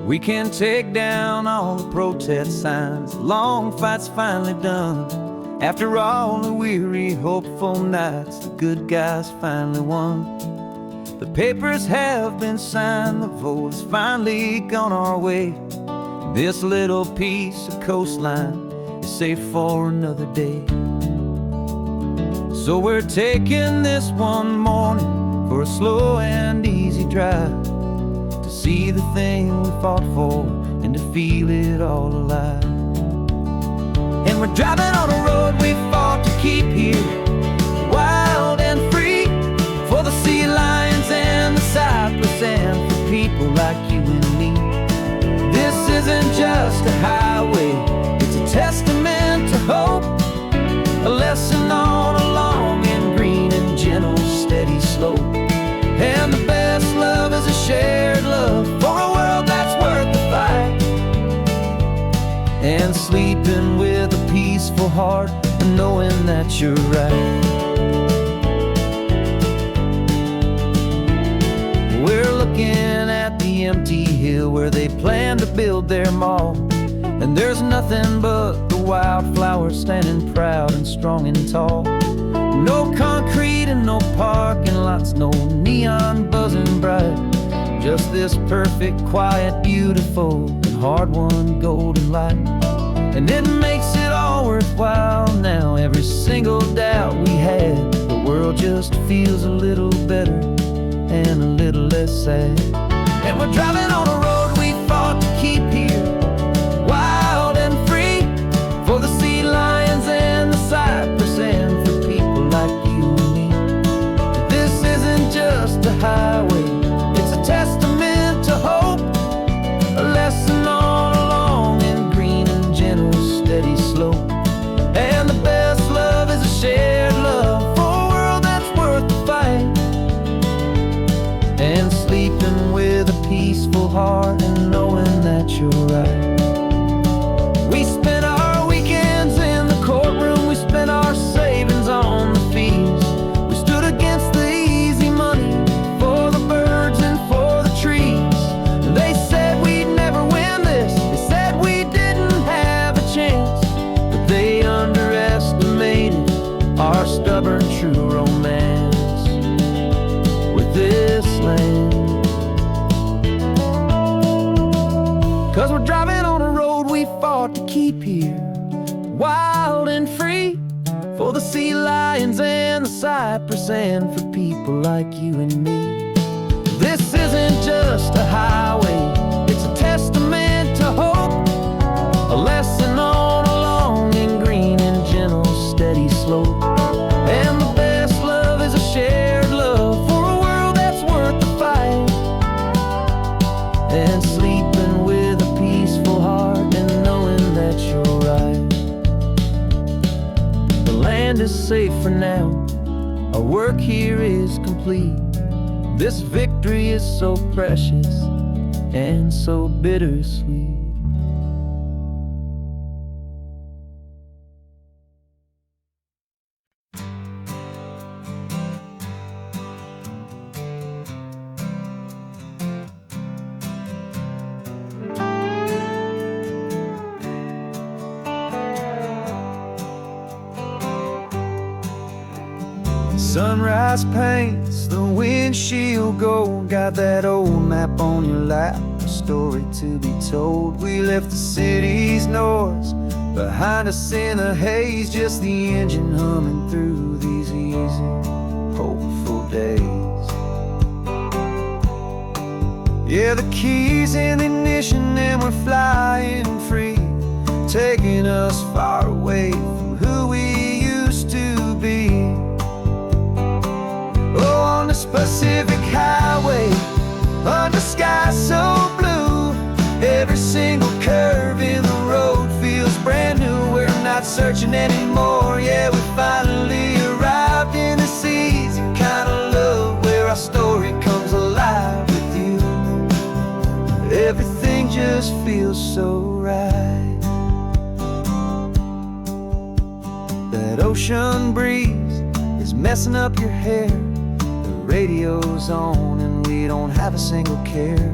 We can take down all the protest signs. The long fight's finally done. After all the weary, hopeful nights, the good guys finally won. The papers have been signed, the vote has finally gone our way. This little piece of coastline is safe for another day. So we're taking this one morning for a slow and easy drive, to see the thing we fought for and to feel it all alive. And we're driving on a road we fought to keep here, wild and free, for the sea lions and the cypress and for people like you and me. This isn't just a highway, it's a testament to hope, a lesson on a long and green and gentle steady slope. And the best love is a shared love for a world that's worth the fight, and sleeping with a peaceful heart and knowing that you're right. We're looking at the empty hill where they plan to build their mall, and there's nothing but the wildflowers standing proud and strong and tall. No concrete and no parking lots, no neon buzzing bright, just this perfect, quiet, beautiful, and hard-won golden light. And it makes it all worthwhile now. Every single doubt we had, the world just feels a little better and a little less sad. And we're driving on a road we fought to keep here, wild and free, for the sea lions and the cypress and for people like you and me. This isn't just a highway, it's a testament to hope, a lesson on a long and green and gentle steady slope. And the best love is a shared love for a world that's worth the fight, and sleeping with a peaceful heart and knowing that you're right. We spent our weekends in the courtroom, we spent our savings on the fees. We stood against the easy money for the birds and for the trees. And they said we'd never win this, they said we didn't have a chance, but they underestimated our stubborn true romance with this land. 'Cause we're driving on a road we fought to keep here, wild and free, for the sea lions and the cypress and for people like you and me. This isn't just a highway, it's a testament to hope, a lesson on a long and green and gentle steady slope. And the best love is a shared love for a world that's worth the fight, and sleeping with a peaceful heart and knowing that you're right. The land is safe for now, our work here is complete. This victory is so precious and so bittersweet. Sunrise paints the windshield gold, got that old map on your lap, a story to be told. We left the city's noise behind us in the haze, just the engine humming through these easy, hopeful days. Yeah, the keys in the ignition and we're flying free, taking us far away from who we used to be. Oh, on this Pacific highway, under sky so blue, every single curve in the road feels brand new. We're not searching anymore, yeah, we finally arrived in this easy kind of love, where our story comes alive with you. Everything just feels so right. That ocean breeze is messing up your hair, radio's on and we don't have a single care.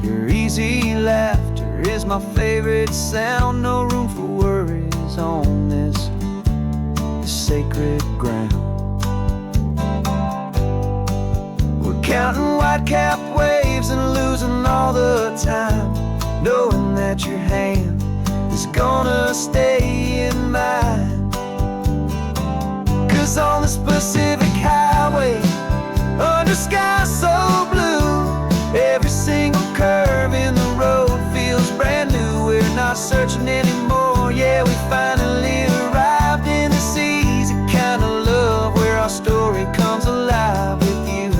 Your easy laughter is my favorite sound. No room for worries on this sacred ground. We're counting white-capped waves and losing all the time, knowing that your hand is gonna stay in mine. 'Cause on this Pacific highway, under sky so blue, every single curve in the road feels brand new. We're not searching anymore, yeah, we finally arrived in this easy kind of love, where our story comes alive with you.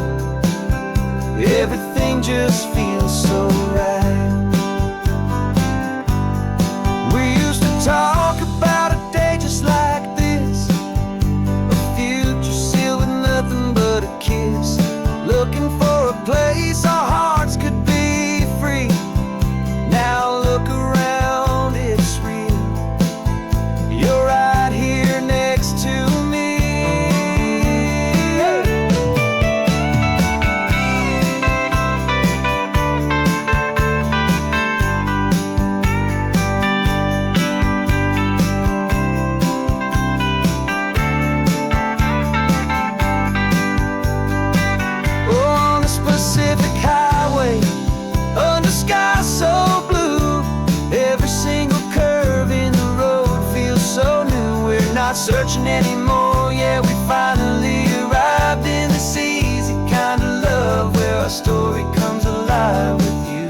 Everything just feels so right. We used to talk about a day just like this, a future sealed with nothing but a kiss, looking for a place our hearts could be free. Now look around, it's real. You're right here next to me. Pacific highway, under sky so blue, every single curve in the road feels so new. We're not searching anymore, yeah, we finally arrived in this easy kind of love, where our story comes alive with you.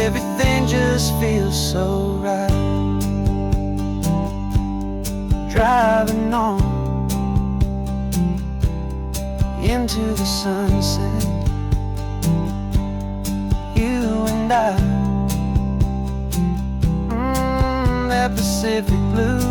Everything just feels so right. Driving on into the sunset, you and I, that Pacific blue.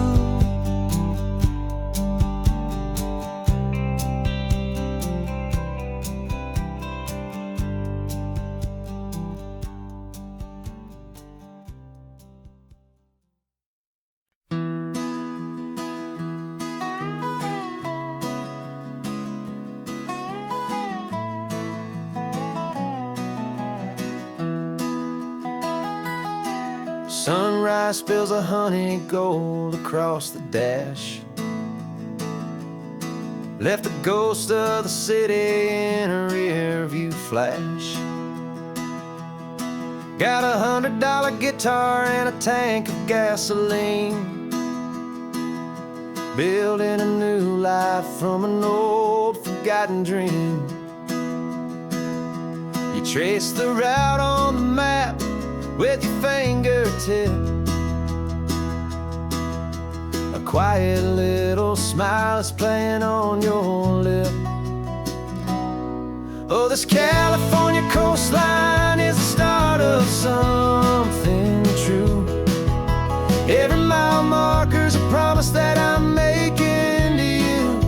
Sunrise spills a honey gold across the dash, left the ghost of the city in a rear view flash. Got a $100 guitar and a tank of gasoline, building a new life from an old forgotten dream. You trace the route on the map with your fingertip, a quiet little smile is playing on your lip. Oh, this California coastline is the start of something true. Every mile marker's a promise that I'm making to you,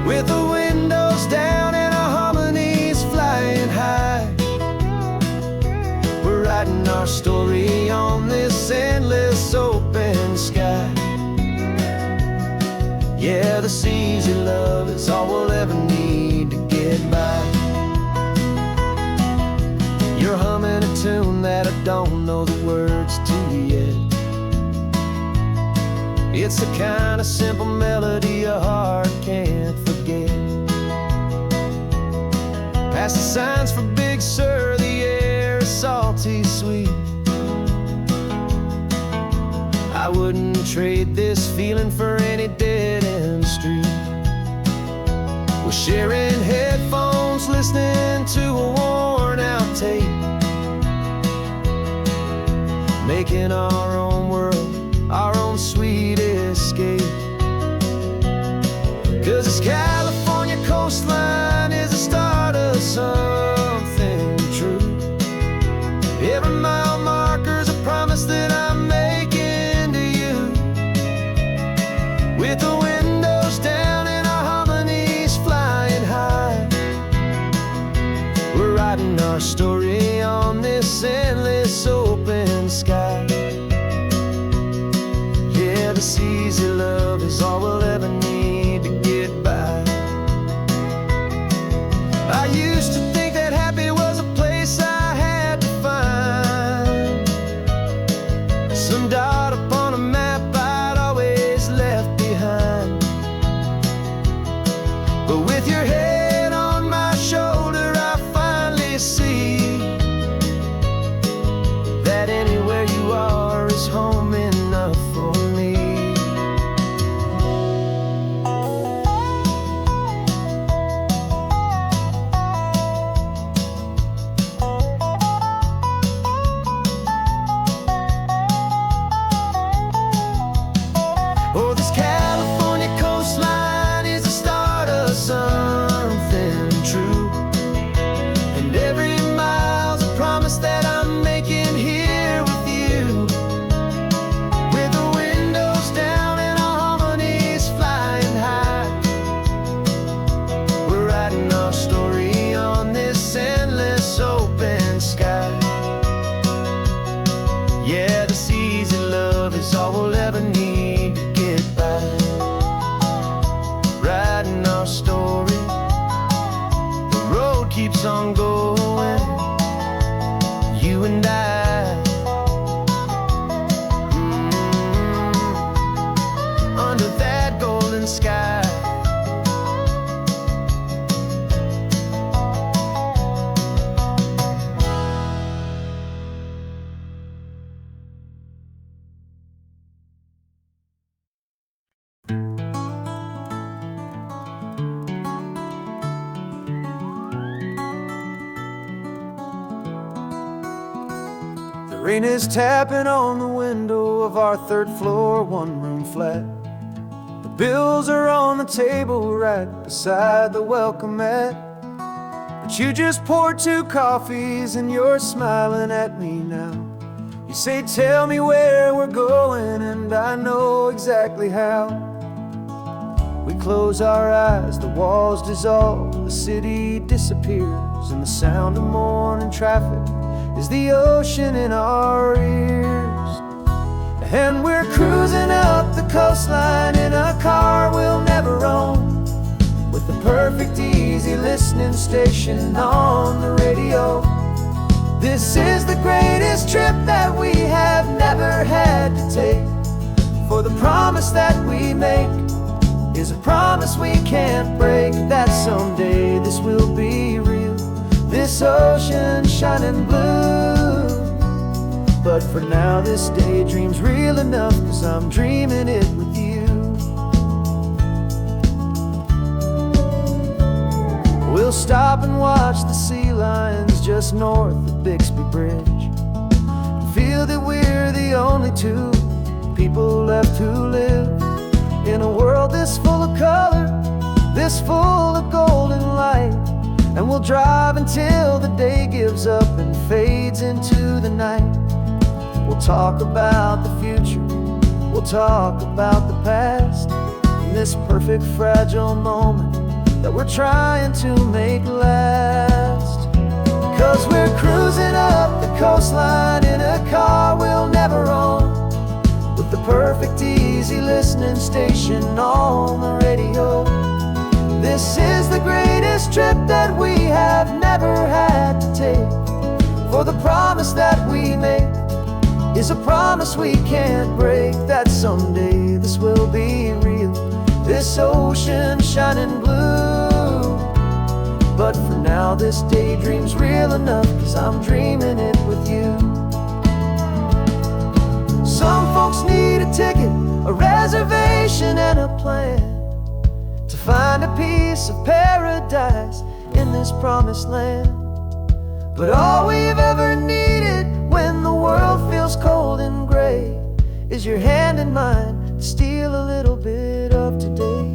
with the windows down and our harmonies flying high. Writing our story on this endless open sky. Yeah, this easy love is all we'll ever need to get by. You're humming a tune that I don't know the words to yet. It's the kind of simple melody a heart can't forget. Past the signs for Big Sur, the air is salty sweet. I wouldn't trade this feeling for any dead-end street. We're sharing headphones, listening to a worn-out tape, making our own world, our own sweet escape. 'Cause this California coastline is the start of something true. Every mile marker's a promise that I'm making to you, with the windows down and our harmonies flying high. We're writing our story on this endless open sky. Yeah, this easy love is all we'll ever need to get by. I used to think that happy was a But with your head on my shoulder, I finally see that anywhere you are is home enough for me. Oh, this California coastline is the start of something true, and every mile's a promise that I'm making here with you. With the windows down and our harmonies flying high, we're writing our story on this endless open sky. Yeah, this easy love is all we'll ever need to get by. Writing our story, the road keeps on going, you and I. Under that golden sky. The rain is tapping on the window of our third floor, one-room flat. The bills are on the table right beside the welcome mat. But you just poured 2 coffees and you're smiling at me now. You say, tell me where we're going, and I know exactly how. We close our eyes, the walls dissolve, the city disappears, and the sound of morning traffic is the ocean in our ears. And we're cruising up the coastline in a car we'll never own, with the perfect easy listening station on the radio. This is the greatest trip that we have never had to take, for the promise that we make is a promise we can't break, that someday this will be real, this ocean shining blue. But for now this daydream's real enough, 'cause I'm dreaming it with you. We'll stop and watch the sea lions just north of Bixby Bridge, and feel that we're the only 2 people left who live in a world this full of color, this full of golden light. And we'll drive until the day gives up and fades into the night. We'll talk about the future, we'll talk about the past, in this perfect fragile moment that we're trying to make last. 'Cause we're cruising up the coastline in a car we'll never own, with the perfect easy listening station on the radio. This is the greatest trip that we have never had to take, for the promise that we make is a promise we can't break, that someday this will be real, this ocean shining blue. But for now this daydream's real enough, 'cause I'm dreaming it with you. Some folks need a ticket, a reservation and a plan, to find a piece of paradise in this promised land. But all we've ever needed when the world feels cold and gray is your hand in mine to steal a little bit of today.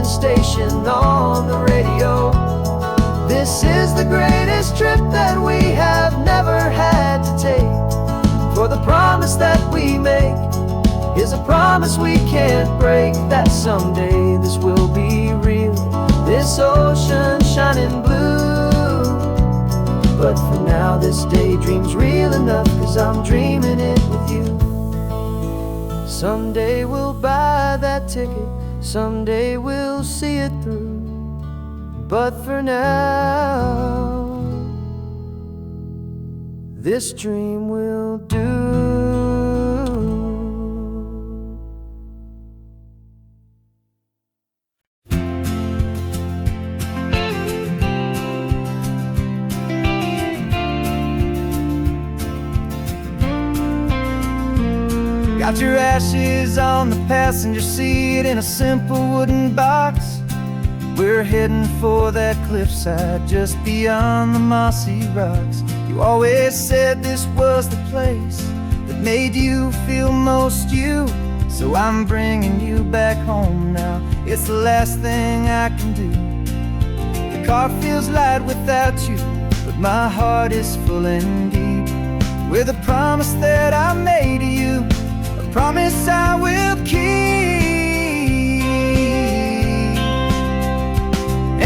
Station on the radio. This is the greatest trip that we have never had to take, for the promise that we make is a promise promise we can't break, that someday this will be real, this ocean shining blue. But for now this daydream's real enough, 'cause I'm dreaming it with you. Someday we'll buy that ticket, someday we'll see it through. But for now, this dream will do. Got your ashes on the passenger seat in a simple wooden box. We're heading for that cliffside just beyond the mossy rocks. You always said this was the place that made you feel most you. So I'm bringing you back home now, it's the last thing I can do. The car feels light without you, but my heart is full and deep with a promise that I made to you, a promise I will keep.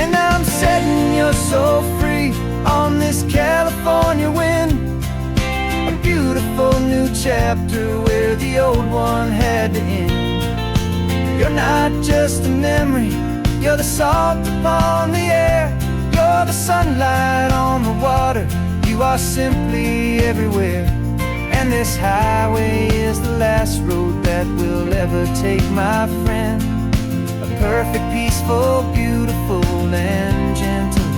And I'm setting your soul free on this California wind, a beautiful new chapter where the old one had to end. You're not just a memory, you're the salt upon the air, you're the sunlight on the water, you are simply everywhere. And this highway is the last road that we'll ever take, my friend. A perfect, peaceful, beautiful, and gentle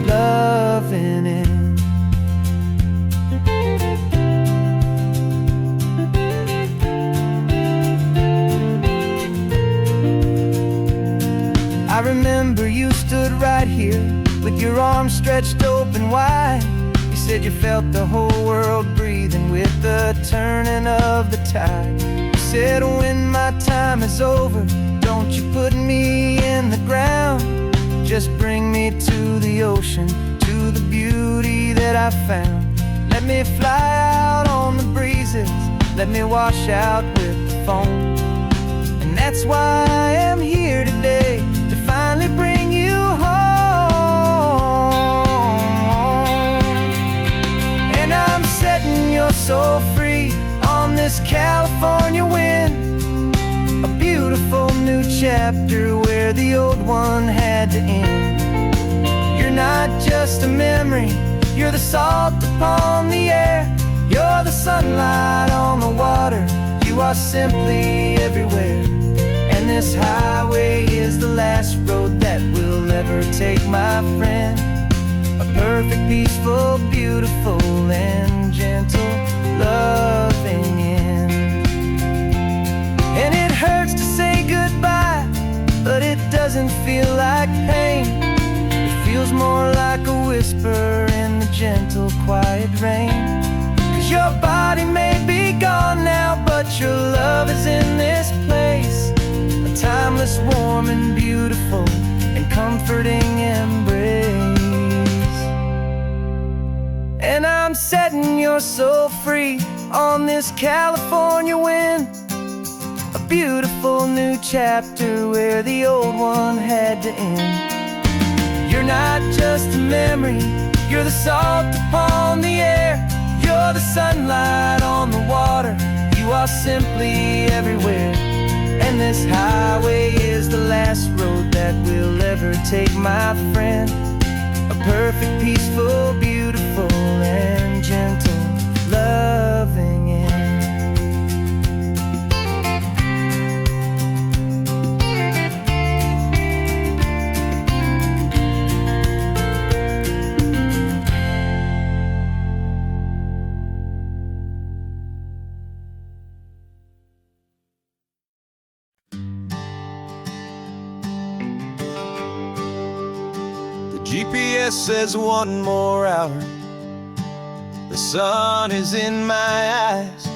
loving end. I remember you stood right here with your arms stretched open wide. You said you felt the whole world breathing with the turning of the tide. You said when my time is over, don't you put me in the ground, just bring me to the ocean, to the beauty that I found. Let me fly out on the breezes, let me wash out with the foam. And that's why I am here today, to finally bring you home. And I'm setting your soul free on this California wind, a beautiful new chapter where the old one had to end. You're not just a memory, you're the salt upon the air, you're the sunlight on the water, you are simply everywhere. And this highway is the last road that we'll ever take, my friend. A perfect, peaceful, beautiful, and gentle loving end. And it hurts to say goodbye, but it doesn't feel like pain. It feels more like a whisper in the gentle, quiet rain. 'Cause your body may be gone now, but your love is in this place, a timeless, warm, and beautiful, and comforting embrace. And I'm setting your soul free on this California wind, a beautiful new chapter where the old one had to end. You're not just a memory, you're the salt upon the air, you're the sunlight on the water, you are simply everywhere. And this highway is the last road that we'll ever take, my friend. A perfect, peaceful, beautiful, and gentle loving end. GPS says one more hour, the sun is in my eyes.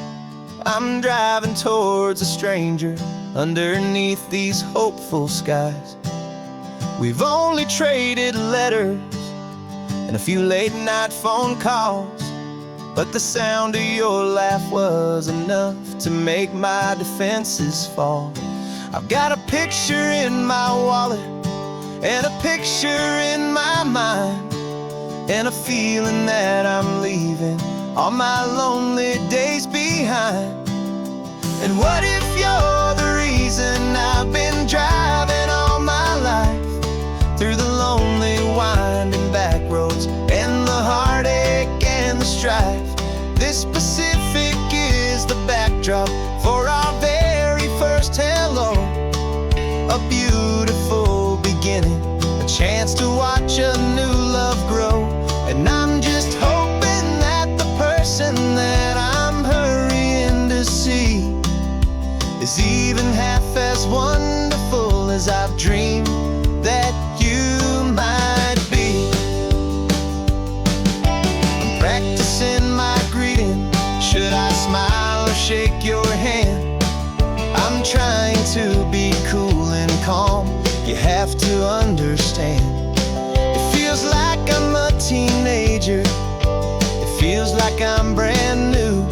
I'm driving towards a stranger underneath these hopeful skies. We've only traded letters and a few late night phone calls, but the sound of your laugh was enough to make my defenses fall. I've got a picture in my wallet and a picture in my mind, and a feeling that I'm leaving all my lonely days behind. And what if you're the reason I've been driving all my life, through the lonely winding back roads and the heartache and the strife? This Pacific is the backdrop for our very first hello. A beautiful beginning, a chance to watch a new love grow. And I'm just hoping that the person that I'm hurrying to see is even half as wonderful as I've dreamed that you might be. I'm practicing my greeting. Should I smile or shake your hand? I'm trying to be cool and calm. You have to understand. It feels like I'm a teenager. It feels like I'm brand new.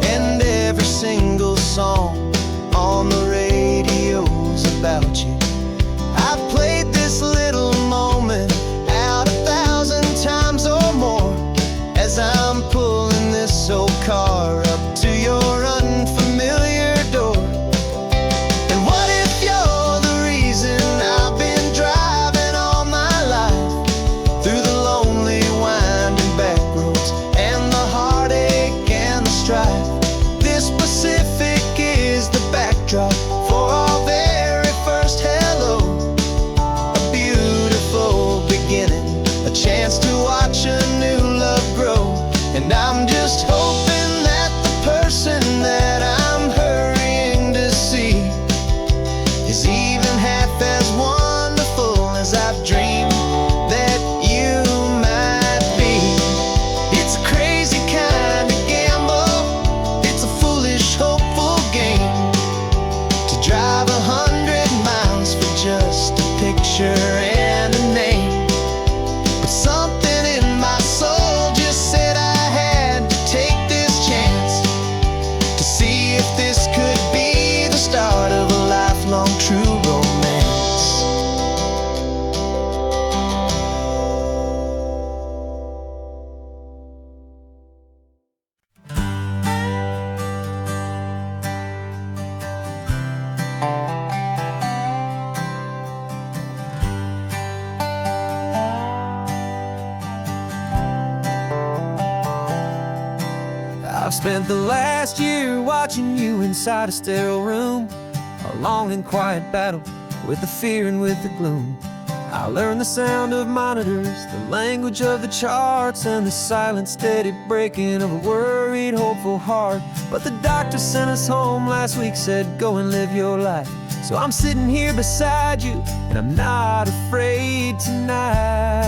And every single song on the radio's about you. I've played this little moment out 1,000 times or more, as I'm pulling this old car up to your unfamiliar door. And what if you're the reason I've been driving all my life, through the lonely winding back roads and the heartache and the strife? This Pacific is the backdrop for our very first hello. A beautiful beginning, a chance to watch a new love grow. And I'm just hoping that the person that I'm hurrying to see is even half as wonderful as I've dreamed that you might be. It's a crazy kind of gamble. It's a foolish, hopeful game, to drive 100 miles for just a picture and a name. But something in my soul just said I had to take this chance, to see if this could be the start of a lifelong true romance. I've spent the last year watching you inside a sterile room, a long and quiet battle with the fear and with the gloom. I learned the sound of monitors, the language of the charts, and the silent, steady breaking of a worried, hopeful heart. But the doctor sent us home last week, said go and live your life. So I'm sitting here beside you, and I'm not afraid tonight.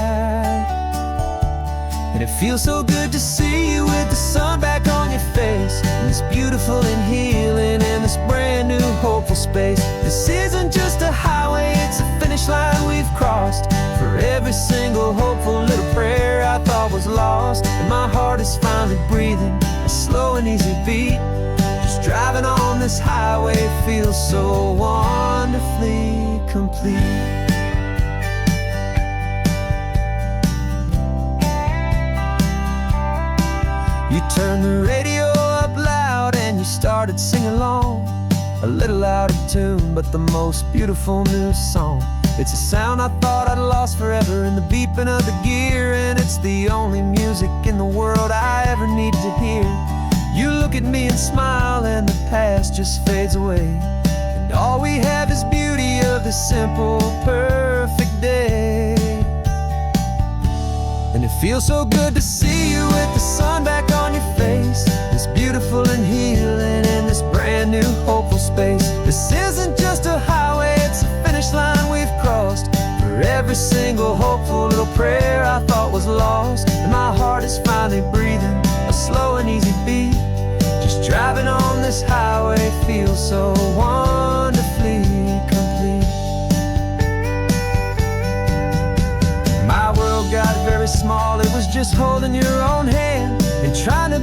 And it feels so good to see you with the sun back on your face, and this beautiful and healing in this brand new hopeful space. This isn't just a highway, it's a finish line we've crossed. For every single hopeful little prayer I thought was lost, and my heart is finally breathing a slow and easy beat. Just driving on this highway feels so wonderfully complete. You turned the radio up loud and you started singing along, a little out of tune, but the most beautiful new song. It's a sound I thought I'd lost forever in the beeping of the gear, and it's the only music in the world I ever need to hear. You look at me and smile, and the past just fades away, and all we have is beauty of this simple, perfect day. And it feels so good to see you with the sun back on your face, this beautiful and healing in this brand new hopeful space. This isn't just a highway, it's a finish line we've crossed. For every single hopeful little prayer I thought was lost, and my heart is finally breathing a slow and easy beat. Just driving on this highway feels so wonderfully complete. My world got very small, it was just holding your own hand and trying to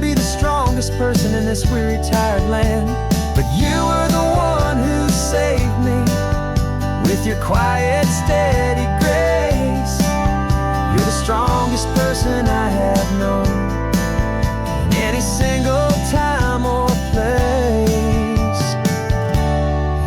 this weary, tired land. But you were the one who saved me with your quiet, steady grace. You're the strongest person I have known in any single time or place.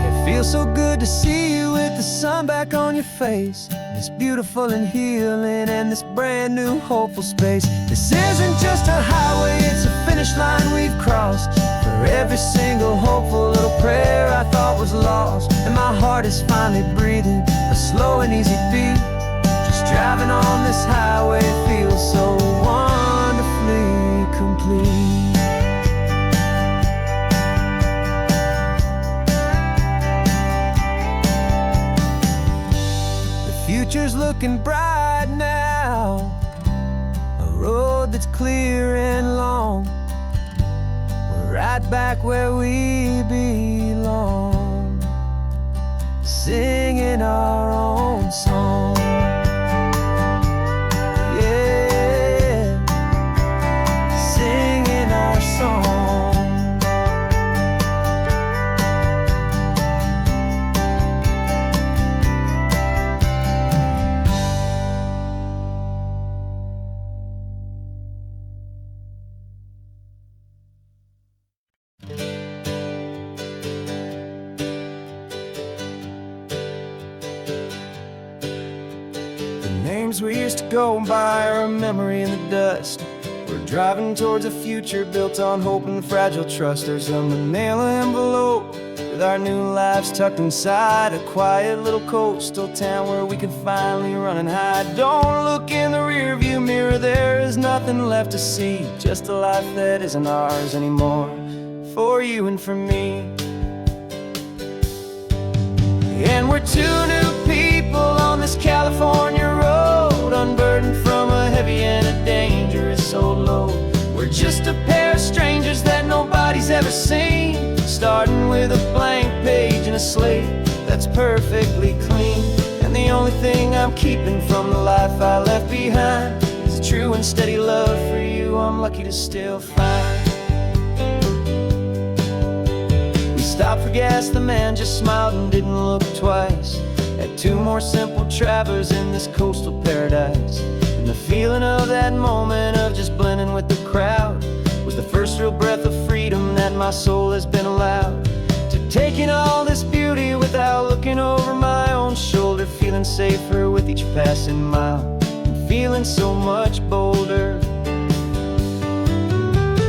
It feels so good to see you with the sun back on your face. It's beautiful and healing and this brand new hopeful space. This isn't just a highway, it's a finish line we've crossed. For every single hopeful little prayer I thought was lost. And my heart is finally breathing a slow and easy beat. Just driving on this highway feels so wonderfully complete. Future's looking bright now, a road that's clear and long. We're right back where we belong, singing our own song. Yeah, singing our song. Names we used to go by are a memory in the dust. We're driving towards a future built on hope and fragile trust. There's a manila envelope with our new lives tucked inside, a quiet little coastal town where we can finally run and hide. Don't look in the rearview mirror, there is nothing left to see, just a life that isn't ours anymore, for you and for me. And we're two new people on this California road, unburdened from a heavy and a dangerous old load. We're just a pair of strangers that nobody's ever seen, starting with a blank page and a slate that's perfectly clean. And the only thing I'm keeping from the life I left behind is a true and steady love for you I'm lucky to still find. Stopped for gas, the man just smiled and didn't look twice. Had two more simple travelers in this coastal paradise. And the feeling of that moment of just blending with the crowd was the first real breath of freedom that my soul has been allowed to take in all this beauty without looking over my own shoulder, feeling safer with each passing mile and feeling so much bolder.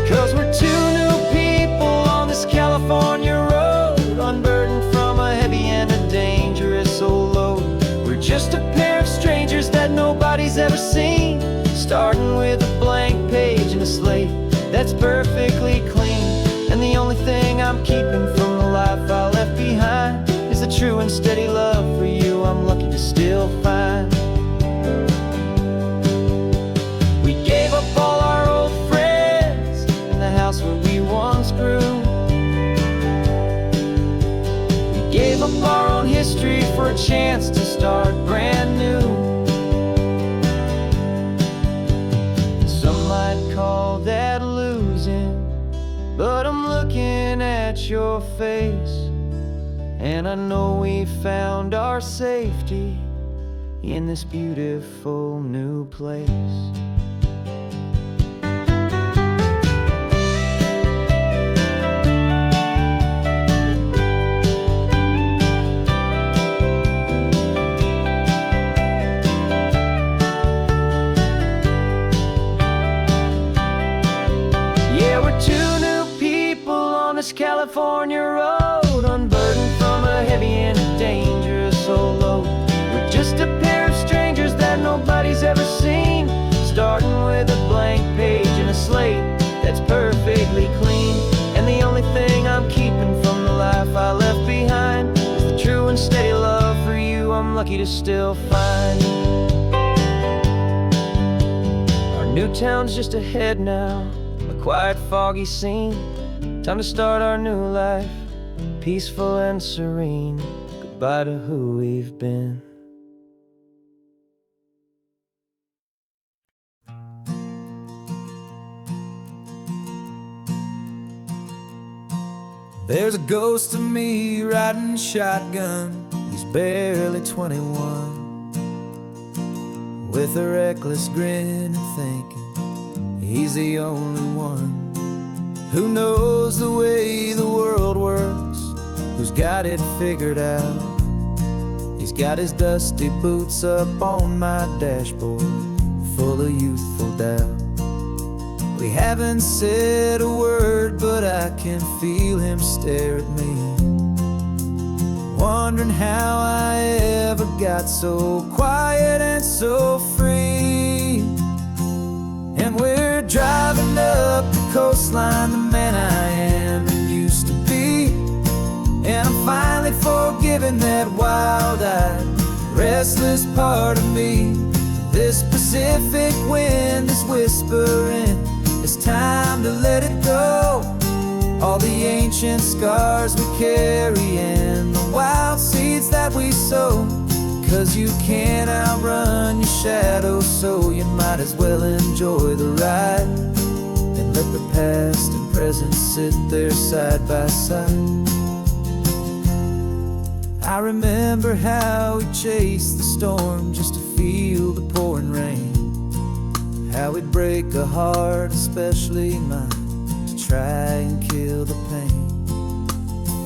'Cause we're two new people on this California road, unburdened from a heavy and a dangerous old load. We're just a pair of strangers that nobody's ever seen, starting with a blank page and a slate that's perfectly clean. And the only thing I'm keeping from the life I left behind is the true and steady love for you I'm lucky to still find. We gave up all our old friends in the house where we once grew. Gave up our own history for a chance to start brand new. Some might call that losing, but I'm looking at your face, and I know we found our safety in this beautiful new place. California road, unburdened from a heavy and a dangerous old load. We're just a pair of strangers that nobody's ever seen, starting with a blank page and a slate that's perfectly clean. And the only thing I'm keeping from the life I left behind is the true and steady love for you I'm lucky to still find. Our new town's just ahead now, a quiet, foggy scene. Time to start our new life, peaceful and serene. Goodbye to who we've been. There's a ghost of me riding shotgun. He's barely 21, with a reckless grin and thinking he's the only one who knows the way the world works, who's got it figured out. He's got his dusty boots up on my dashboard, full of youthful doubt. We haven't said a word, but I can feel him stare at me, wondering how I ever got so quiet and so free. And we're driving up the coastline, the man I am and used to be. And I'm finally forgiving that wild-eyed, restless part of me. This Pacific wind is whispering, it's time to let it go. All the ancient scars we carry and the wild seeds that we sow. 'Cause you can't outrun your shadow, so you might as well enjoy the ride and let the past and present sit there side by side. I remember how we chased the storm just to feel the pouring rain, how we'd break a heart, especially mine, to try and kill the pain.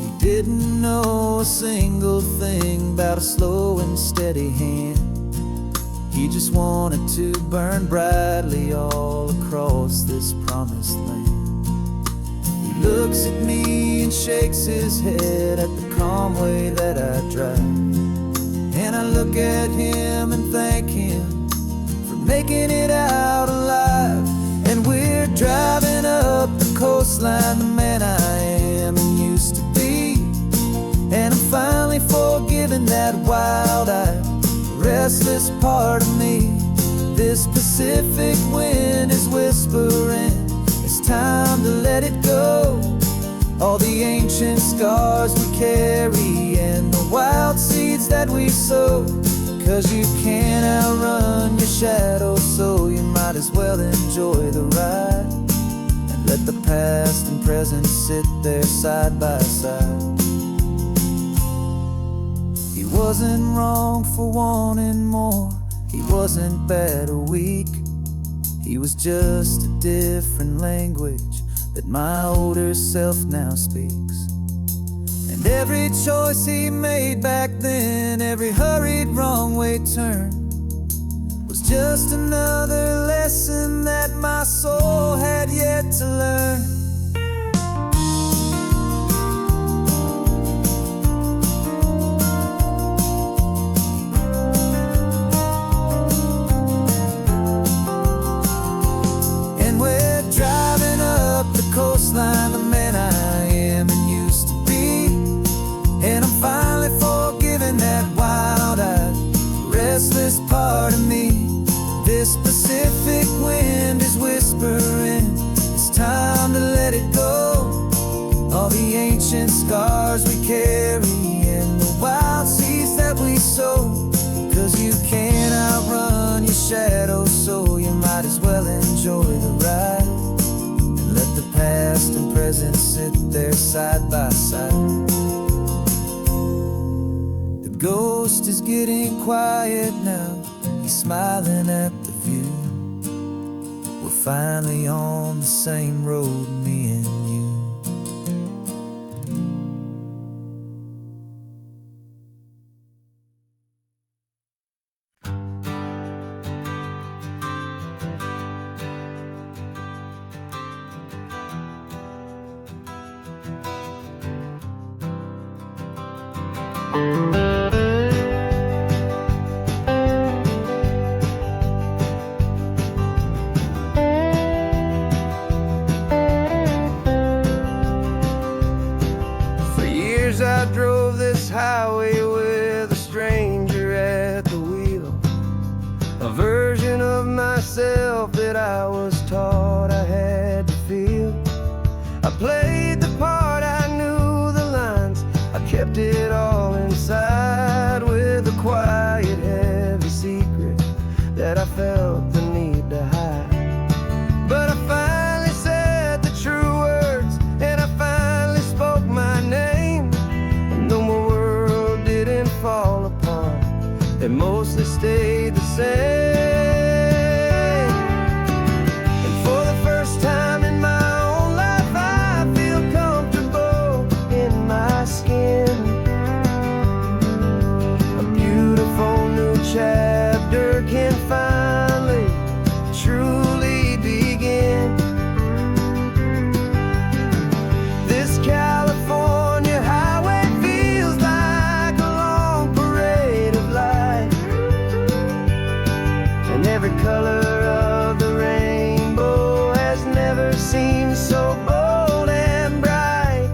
He didn't know a single thing about a slow and steady hand. He just wanted to burn brightly all across this promised land. He looks at me and shakes his head at the calm way that I drive, and I look at him and thank him for making it out alive. And we're driving up the coastline, the man I am and used to be. And I'm finally forgiving that wild-eyed, restless part of me. This Pacific wind is whispering, it's time to let it go. All the ancient scars we carry and the wild seeds that we sow. 'Cause you can't outrun your shadow, so you might as well enjoy the ride and let the past and present sit there side by side. He wasn't wrong for wanting more, he wasn't bad or weak. He was just a different language that my older self now speaks. And every choice he made back then, every hurried wrong way turn, was just another lesson that my soul had yet to learn. And we're driving up the coastline, the man I am and used to be. And I'm finally forgiving that wild-eyed, restless part of me. This Pacific wind is whispering, it's time to let it go. All the ancient scars we carry and the wild seeds that we sow. 'Cause you can't outrun your shadow, so you might as well enjoy the ride and let the past and present sit there side by side. The ghost is getting quiet now, he's smiling at the view. We're finally on the same road, me and you. I drove this highway with a stranger at the wheel, a version of myself that I was taught I had to feel. I played the part, I knew the lines, I kept it all inside with a quiet, heavy secret that I felt the need to hide. But I finally said the true words, and I finally spoke my they mostly stayed the same. And for the first time in my own life, I feel comfortable in my skin. A beautiful new chapter can finally truly begin. This California highway feels like a long parade of light, and every color of the rainbow has never seemed so bold and bright.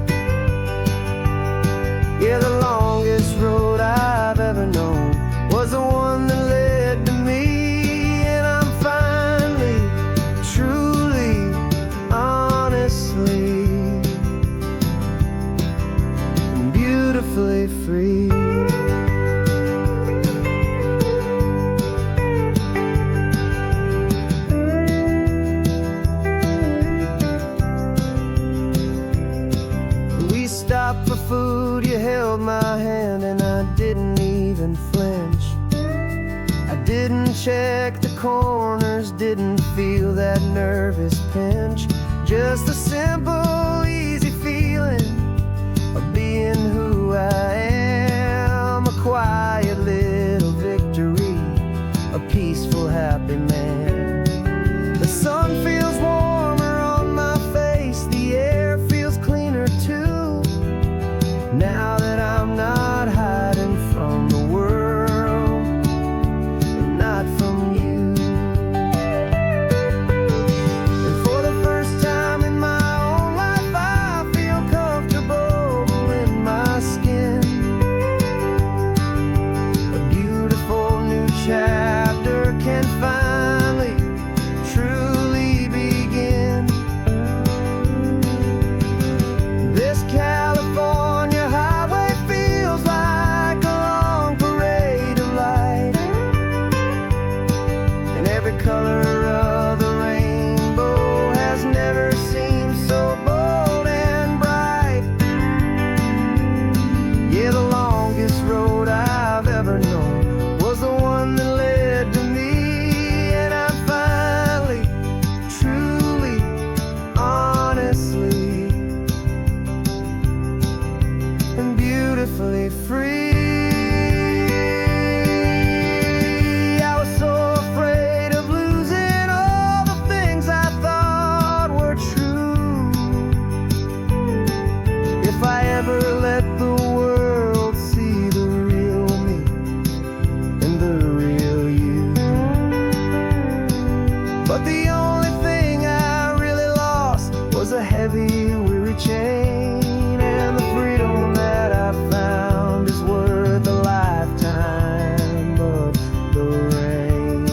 Yeah, the longest road I've ever known was the one that led to me, and I'm finally, truly, honestly, and beautifully free. We stopped for food, you held my hand, and I didn't even flinch. I didn't check the corners, didn't feel that nervous pinch. Just a simple, easy feeling of being who I am. A quiet little victory, a peaceful, happy man. The sun feels warmer on my face, the air feels cleaner too, now that I'm not hiding from the world and not from you. And for the first time in my own life, I feel comfortable in my skin. A beautiful new chapter can finally truly begin. This California highway feels like a long parade of light, and every color of the rainbow has never seemed so bold and bright. Yeah, the longest road I've ever known was the one that led to me, and I'm finally, truly, honestly, and beautifully free. I was so afraid of losing all the things I thought were true. If I ever let the world see the real me and the real you. But the only thing I really lost was a heavy, weary chain, and the freedom that I found is worth a lifetime of the rain.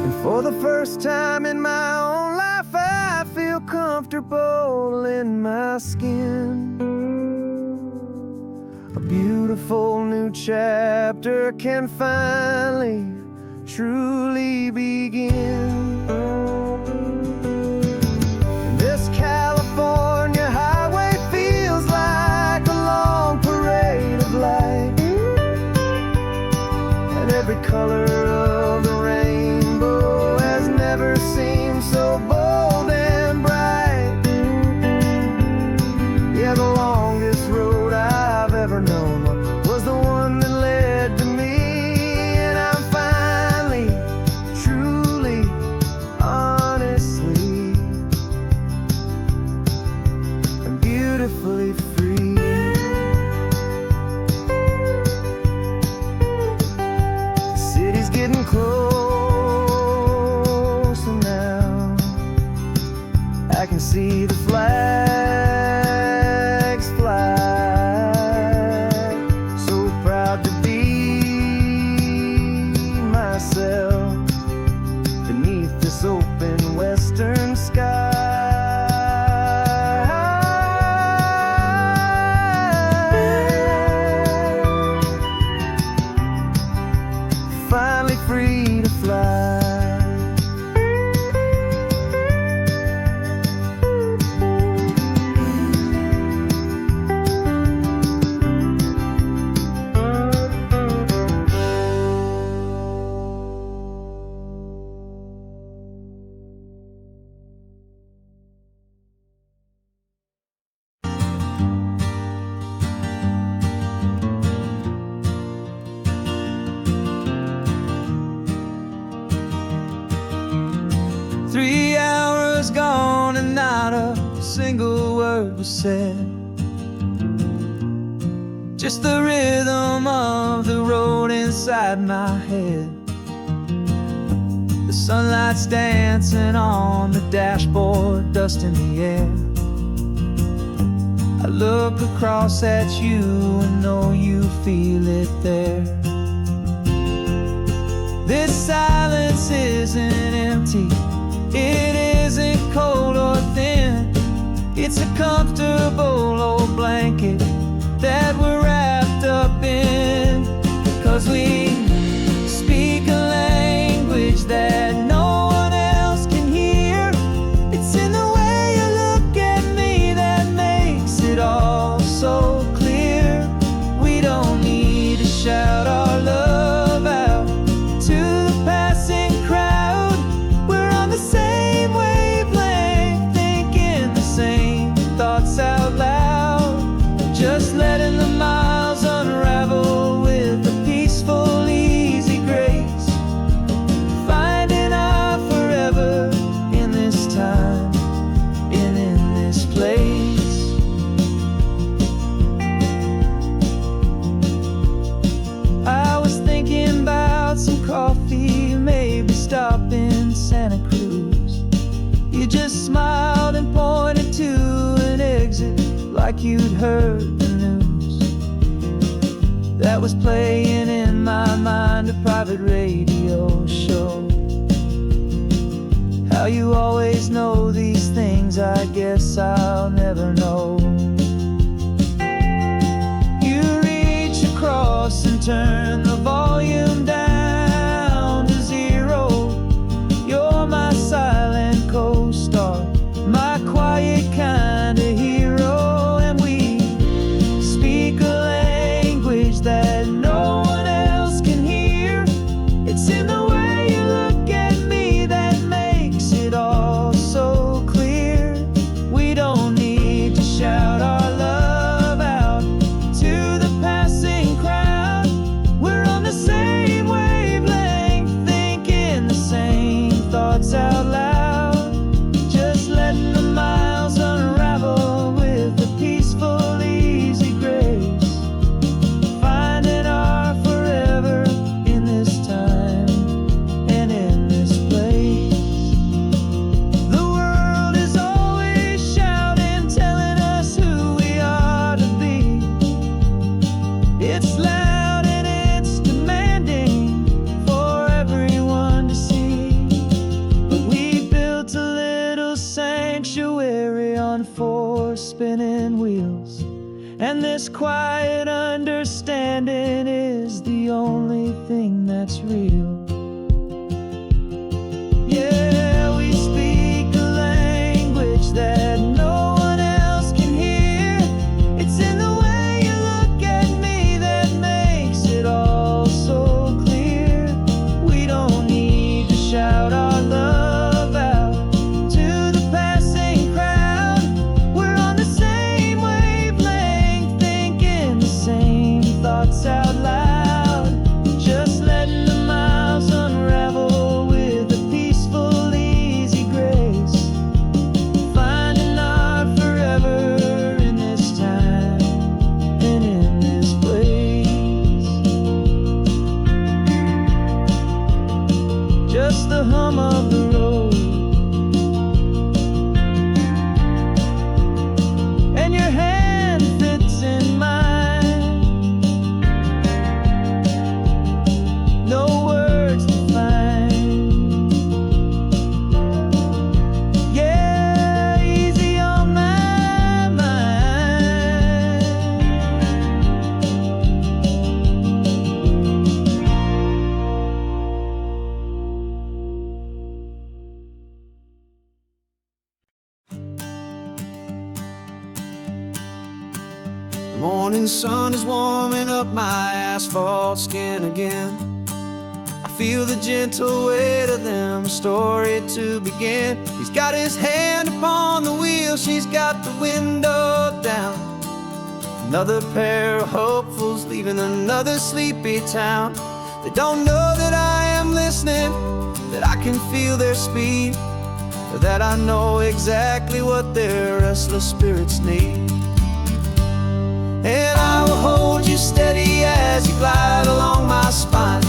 And for the first time in my own life, I feel comfortable in my skin. A beautiful new chapter can finally, truly begin. This California highway feels like a long parade of light, and every color of the rainbow has never seemed so bold and bright. Yeah, the longest road I've ever known was the one that led to me, and I'm finally, truly, honestly, single word was said, just the rhythm of the road inside my head. The sunlight's dancing on the dashboard, dust in the air. I look across at you and know you feel it there. This silence isn't empty, it isn't cold or thin. It's a comfortable old blanket that we're wrapped up in. 'Cause we speak a language that no one else can hear. It's in the way you look at me that makes it all so clear. We don't need to shout our love out to the passing crowd. We're on the same wavelength, thinking the same thoughts out loud. Just letting the miles unravel with a peaceful, easy grace. Finding our forever in this time and in this place. I was thinking about some coffee, maybe stop in Santa Cruz. You just smiled and pointed to an exit like you'd heard the news. That was playing in my mind, a private radio show. How you always know these things, I guess I'll never know. You reach across and turn the volume down to 0. You're my silent co-star, my quiet kind of hero. And we speak a language that no one else can hear. It's in the way you look at me that makes it all so clear. We don't need to shout our love out to the passing crowd. We're on the same wavelength, thinking the same thoughts out loud. Just letting the miles unravel with a peaceful, easy grace. Finding our forever in this time and in this place. The world is always shouting, telling us who we are to be. It's loud and it's demanding for everyone to see. But we built a little sanctuary on 4 spinning wheels, and this quiet understanding is the only thing that's real. Yeah, we speak a language that no one else can hear. It's in the way you look at me that makes it all so clear. We don't need to shout our love out to the passing crowd. We're on the same wavelength, thinking the same thoughts out loud. Just letting the miles unravel with a peaceful, easy grace. Finding our forever in this time and in this place. Just the hum of the road and your hand fits in mine. No words to find. Yeah, easy on my mind. The morning sun is warming up my asphalt skin again. I feel the gentle weight of them, a story to begin. He's got his hand upon the wheel, she's got the window down. Another pair of hopefuls leaving another sleepy town. They don't know that I am listening, that I can feel their speed. that I know exactly what their restless spirits need. And I will hold you steady as you glide along my spine.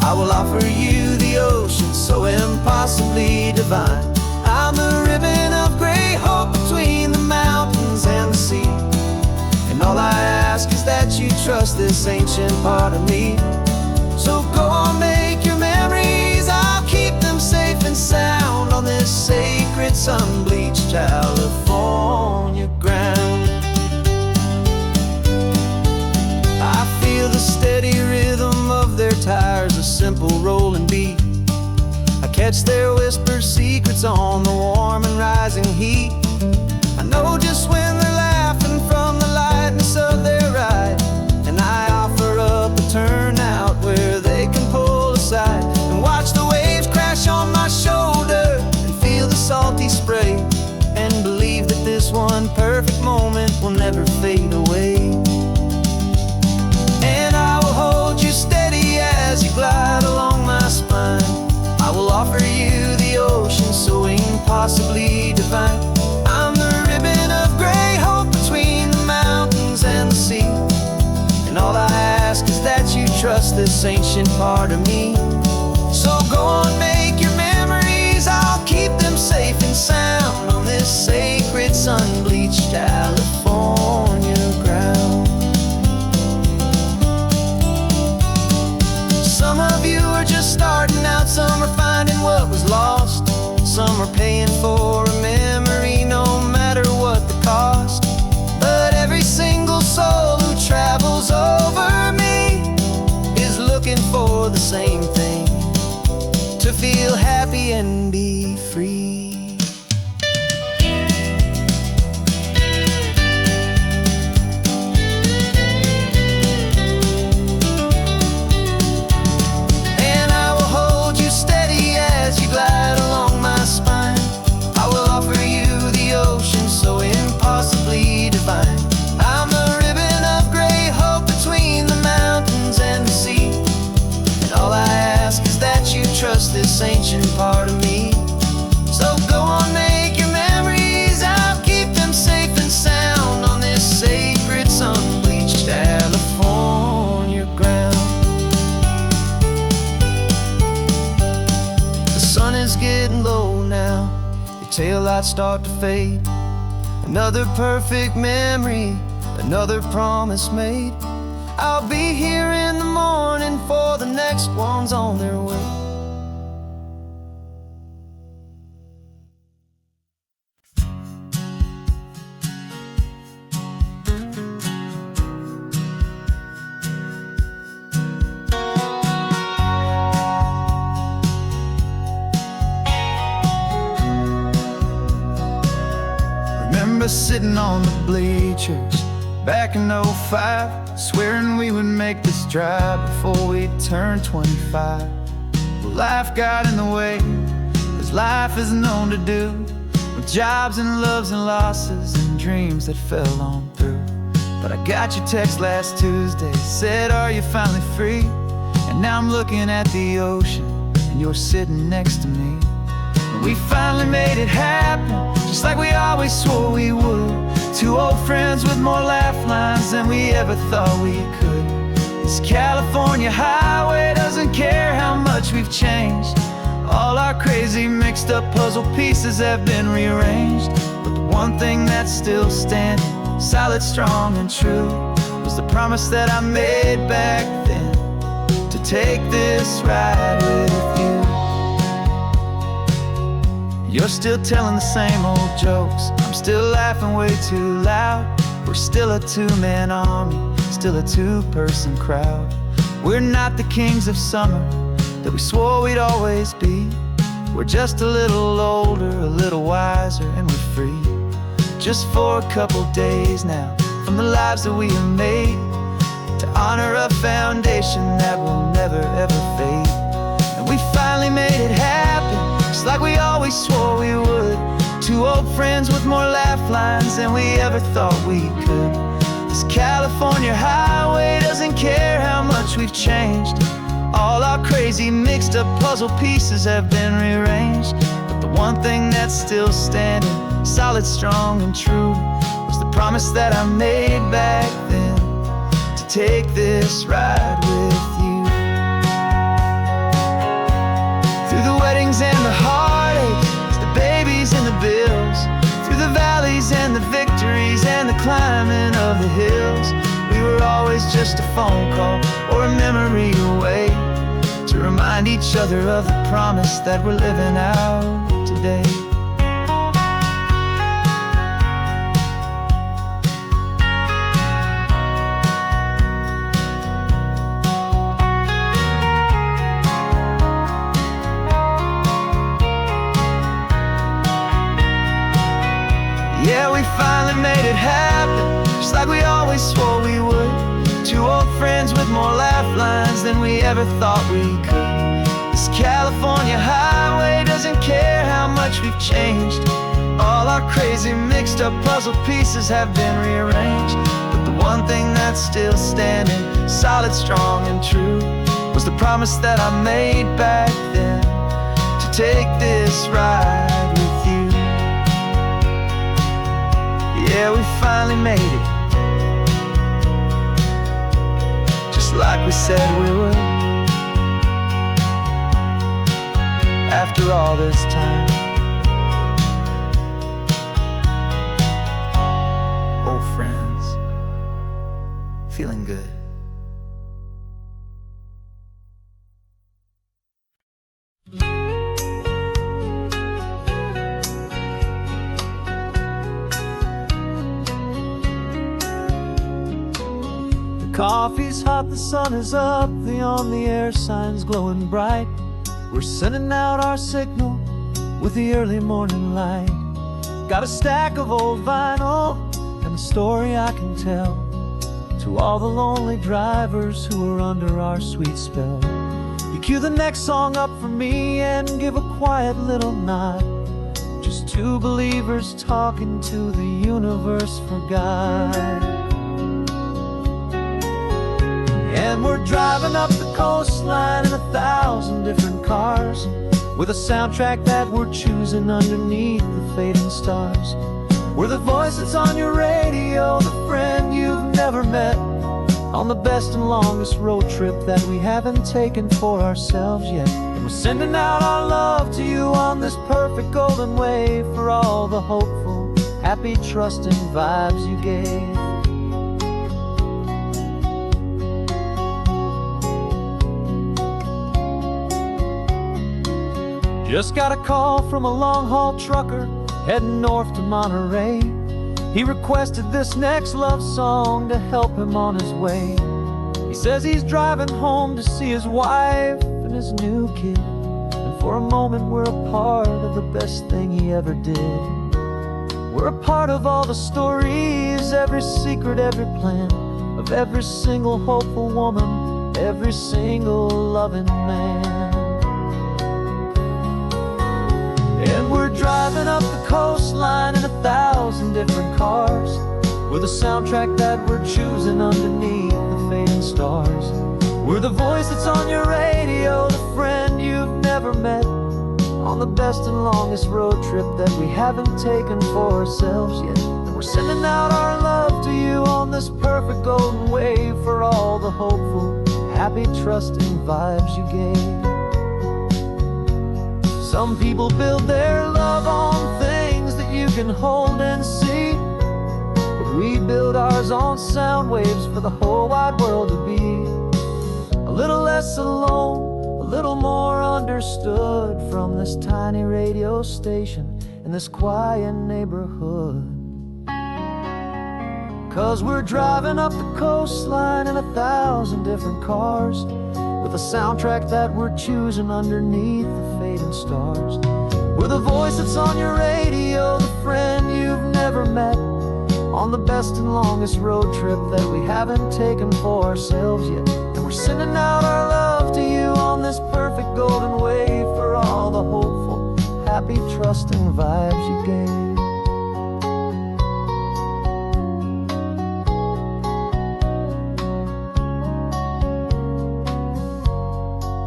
I will offer you the ocean so impossibly divine. I'm the ribbon of gray hope between the mountains and the sea. And all I ask is that you trust this ancient part of me. So go on, make your memories, I'll keep them safe and sound on this sacred sun-bleached California ground. I feel the steady rhythm of their tires, a simple rolling beat. I catch their whispered secrets on the warm and rising heat. I know just when they're laughing from the lightness of their ride, and I offer up a turnout where they can pull aside and watch the waves crash on my shoulder and feel the salty spray, and believe that this one perfect moment will never fade away. And I will hold you steady as you glide along my spine. I will offer you the ocean so impossibly divine. I'm the ribbon of gray hope between the mountains and the sea. And all I ask is that you trust this ancient part of me. So go on, make your memories, I'll keep them safe and sound on this sacred sun-bleached California ground. Some of you are just starting out, some are finding what was lost, some are paying for a memory no matter what the cost. But every single soul who travels over me is looking for the same thing, to feel happy and be free. I'm the ribbon of gray hope between the mountains and the sea. And all I ask is that you trust this ancient part of me. So go on, make your memories, I'll keep them safe and sound on this sacred sun-bleached California ground. The sun is getting low now, your taillights start to fade. Another perfect memory, another promise made. I'll be here in the morning for the next ones on their way. Sitting on the bleachers back in '05, swearing we would make this drive before we turned 25. Well, life got in the way, as life is known to do, with jobs and loves and losses and dreams that fell on through. But I got your text last Tuesday, said, are you finally free? And now I'm looking at the ocean, and you're sitting next to me. We finally made it happen, just like we always swore we would. Two old friends with more laugh lines than we ever thought we could. This California highway doesn't care how much we've changed. All our crazy mixed up puzzle pieces have been rearranged. But the one thing that's still standing, solid, strong and true, was the promise that I made back then, to take this ride with you. You're still telling the same old jokes, I'm still laughing way too loud. We're still a two-man army, still a two-person crowd. We're not the kings of summer that we swore we'd always be. We're just a little older, a little wiser, and we're free. Just for a couple days now, from the lives that we have made, to honor a foundation that will never ever fade. And we finally made it happen, just like we always swore we would. Two old friends with more laugh lines than we ever thought we could. This California highway doesn't care how much we've changed. All our crazy mixed up puzzle pieces have been rearranged. But the one thing that's still standing, solid, strong, and true, was the promise that I made back then, to take this ride with you. Through the weddings and the heartaches, the babies and the bills, through the valleys and the victories and the climbing of the hills, we were always just a phone call or a memory away, to remind each other of the promise that we're living out today. Yeah, we finally made it happen, just like we always swore we would. Two old friends with more laugh lines than we ever thought we could. This California highway doesn't care how much we've changed. All our crazy mixed up puzzle pieces have been rearranged, but the one thing that's still standing, solid, strong, and true, was the promise that I made back then, to take this ride with you. Yeah, we finally made it, just like we said we would. After all this time, old friends, feeling good. Coffee's hot, the sun is up, the on-the-air sign's glowing bright. We're sending out our signal with the early morning light. Got a stack of old vinyl and a story I can tell to all the lonely drivers who are under our sweet spell. You cue the next song up for me and give a quiet little nod. Just two believers talking to the universe for God. And we're driving up the coastline in 1,000 different cars, with a soundtrack that we're choosing underneath the fading stars. We're the voice that's on your radio, the friend you've never met, on the best and longest road trip that we haven't taken for ourselves yet. And we're sending out our love to you on this perfect golden wave, for all the hopeful, happy, trusting vibes you gave. Just got a call from a long-haul trucker heading north to Monterey. He requested this next love song to help him on his way. He says he's driving home to see his wife and his new kid, and for a moment we're a part of the best thing he ever did. We're a part of all the stories, every secret, every plan, of every single hopeful woman, every single loving man. And we're driving up the coastline in 1,000 different cars, with a soundtrack that we're choosing underneath the fading stars. We're the voice that's on your radio, the friend you've never met, on the best and longest road trip that we haven't taken for ourselves yet. And we're sending out our love to you on this perfect golden wave, for all the hopeful, happy, trusting vibes you gave. Some people build their love on things that you can hold and see, but we build ours on sound waves for the whole wide world to be a little less alone, a little more understood, from this tiny radio station in this quiet neighborhood. 'Cause we're driving up the coastline in 1,000 different cars, with a soundtrack that we're choosing underneath the fading stars. We're the voice that's on your radio, the friend you've never met, on the best and longest road trip that we haven't taken for ourselves yet. And we're sending out our love to you on this perfect golden wave, for all the hopeful, happy, trusting vibes you gave.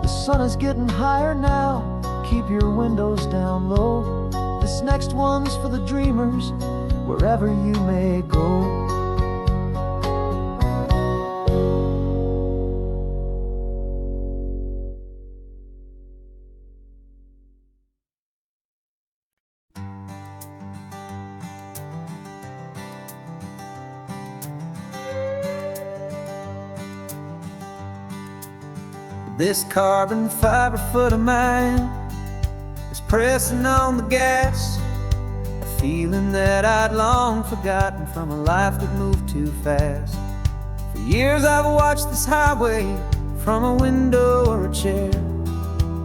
The sun is getting higher now, keep your windows down low. This next one's for the dreamers, wherever you may go. This carbon fiber foot of mine is pressing on the gas, a feeling that I'd long forgotten from a life that moved too fast. For years I've watched this highway from a window or a chair,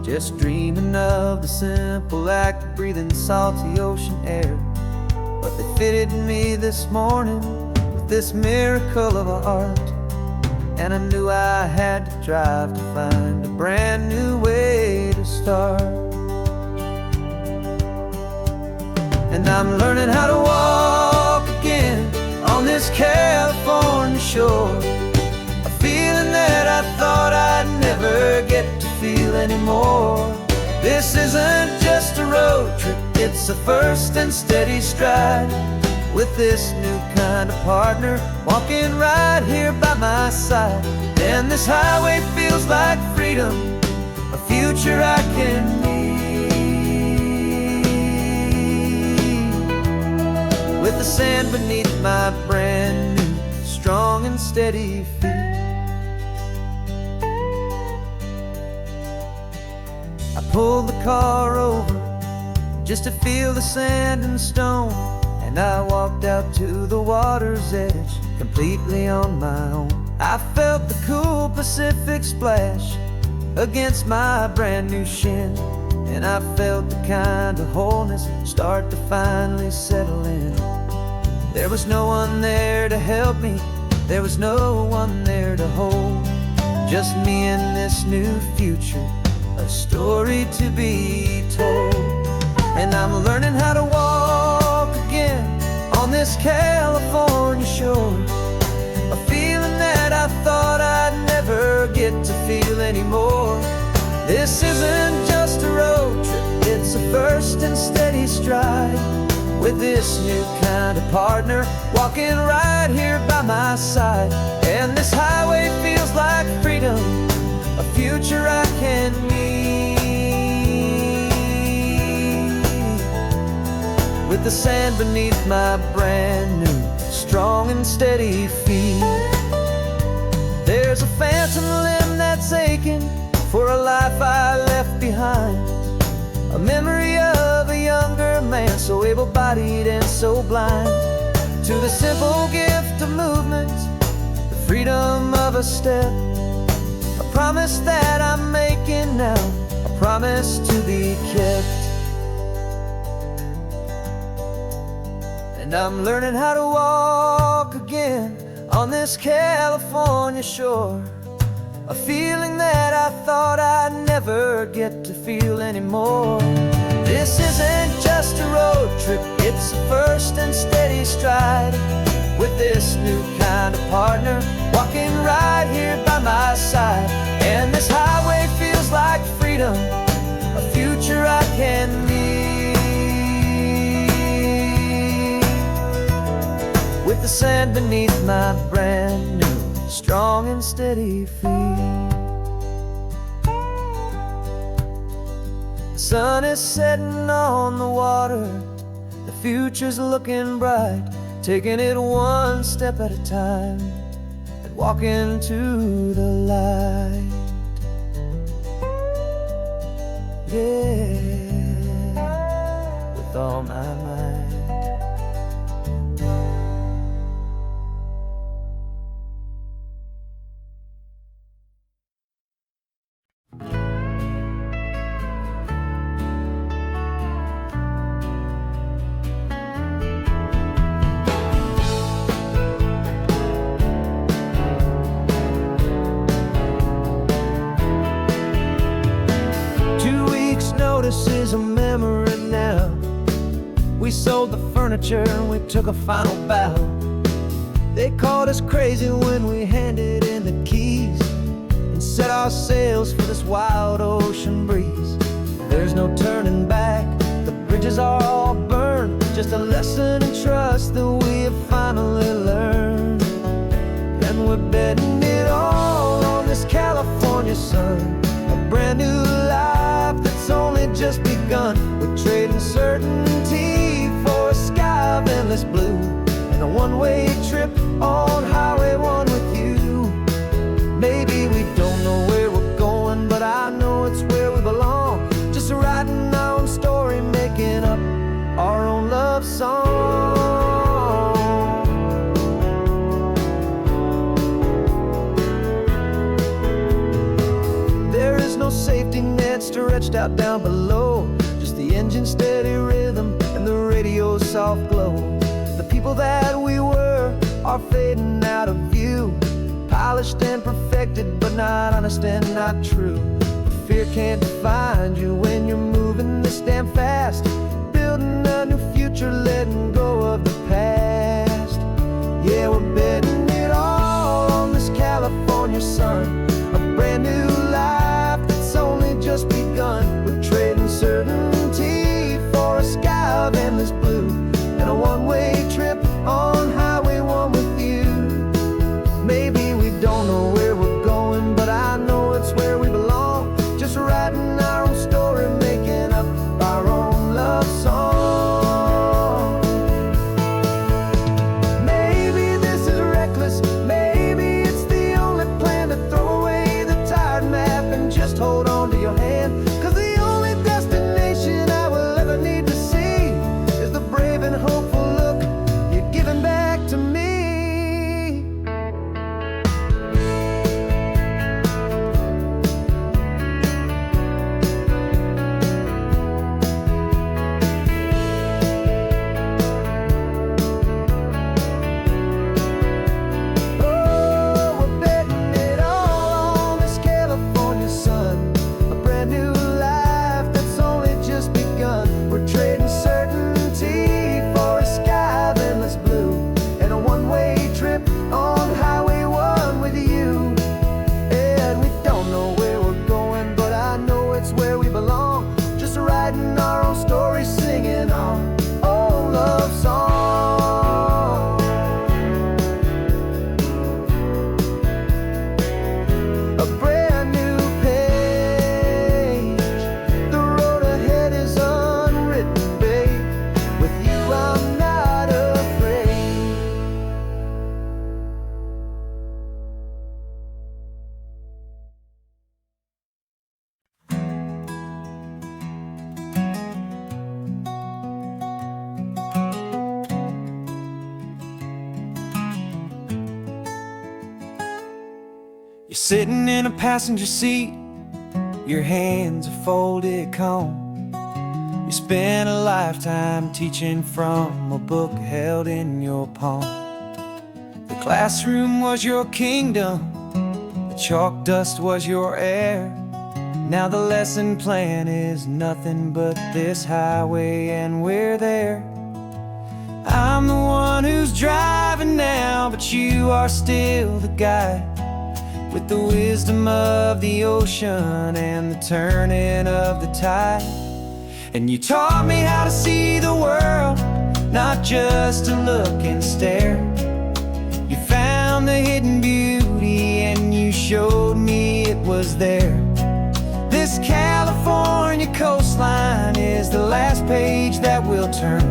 just dreaming of the simple act of breathing salty ocean air. But they fitted me this morning with this miracle of art, and I knew I had to drive to find a brand new way to start. And I'm learning how to walk again on this California shore, a feeling that I thought I'd never get to feel anymore. This isn't just a road trip, it's a first and steady stride, with this new kind of partner walking right here by my side. And this highway feels like freedom, a future I can need, with the sand beneath my brand new strong and steady feet. I pulled the car over just to feel the sand and stone, and I walked out to the water's edge, completely on my own. I felt the cool Pacific splash against my brand new shin, and I felt the kind of wholeness start to finally settle in. There was no one there to help me, there was no one there to hold, just me and this new future, a story to be told. And I'm learning how to walk again on this California shore, a feeling that I thought I'd never get to feel anymore. This isn't just a road trip, it's a first and steady stride, with this new kind of partner walking right here by my side. And this highway feels like freedom, a future I can need, with the sand beneath my brand new strong and steady feet. There's a phantom limb that's aching for a life I left behind, a memory of a younger man, so able-bodied and so blind, to the simple gift of movement, the freedom of a step, a promise that I'm making now, a promise to be kept. And I'm learning how to walk again on this California shore, a feeling that I thought I'd never get to feel anymore. This isn't just a road trip, it's a first and steady stride, with this new kind of partner walking right here by my side. And this highway feels like freedom, a future I can need, with the sand beneath my brand new strong and steady feet. The sun is setting on the water, the future's looking bright, taking it one step at a time and walking to the light. Yeah, with all my might. Notice is a memory now. We sold the furniture and we took a final bow. They called us crazy when we handed in the keys and set our sails for this wild ocean breeze. There's no turning back, the bridges are all burned. Just a lesson in trust that we have finally learned. And we're betting it all on this California sun, a brand new life that's only just begun. We're trading certainty for a sky of endless blue, and a one-way trip on Highway 1 with you. Maybe we don't know where we're going, but I know it's where we belong. Just writing our own story, making up our own love song. There is no safety net stretched out down below, just the engine's steady rhythm and the radio's soft glow. The people that we were are fading out of view, polished and perfected, but not honest and not true. Fear can't define you when you're moving this damn fast, building a new future, letting go of the past. Yeah, we're betting it all on this California sun, a brand new life that's only just begun. We're trading certainty for a sky of endless blue, and a one-way trip on Highway 1 with you. Maybe we don't know where we're going, but I know it's where we belong. Just writing our own story, making up our own love song. Maybe this is reckless, maybe it's the only plan to throw away the tired map and just hold on to your hand. 'Cause the only destination I will ever need to see is the brave and hopeful look you're giving back to me. You're sitting in a passenger seat, your hands are folded calm. You spent a lifetime teaching from a book held in your palm. The classroom was your kingdom, the chalk dust was your air. Now the lesson plan is nothing but this highway, and we're there. I'm the one who's driving now, but you are still the guide, with the wisdom of the ocean and the turning of the tide. And you taught me how to see the world, not just to look and stare. You found the hidden beauty and you showed me it was there. This California coastline is the last page that we'll turn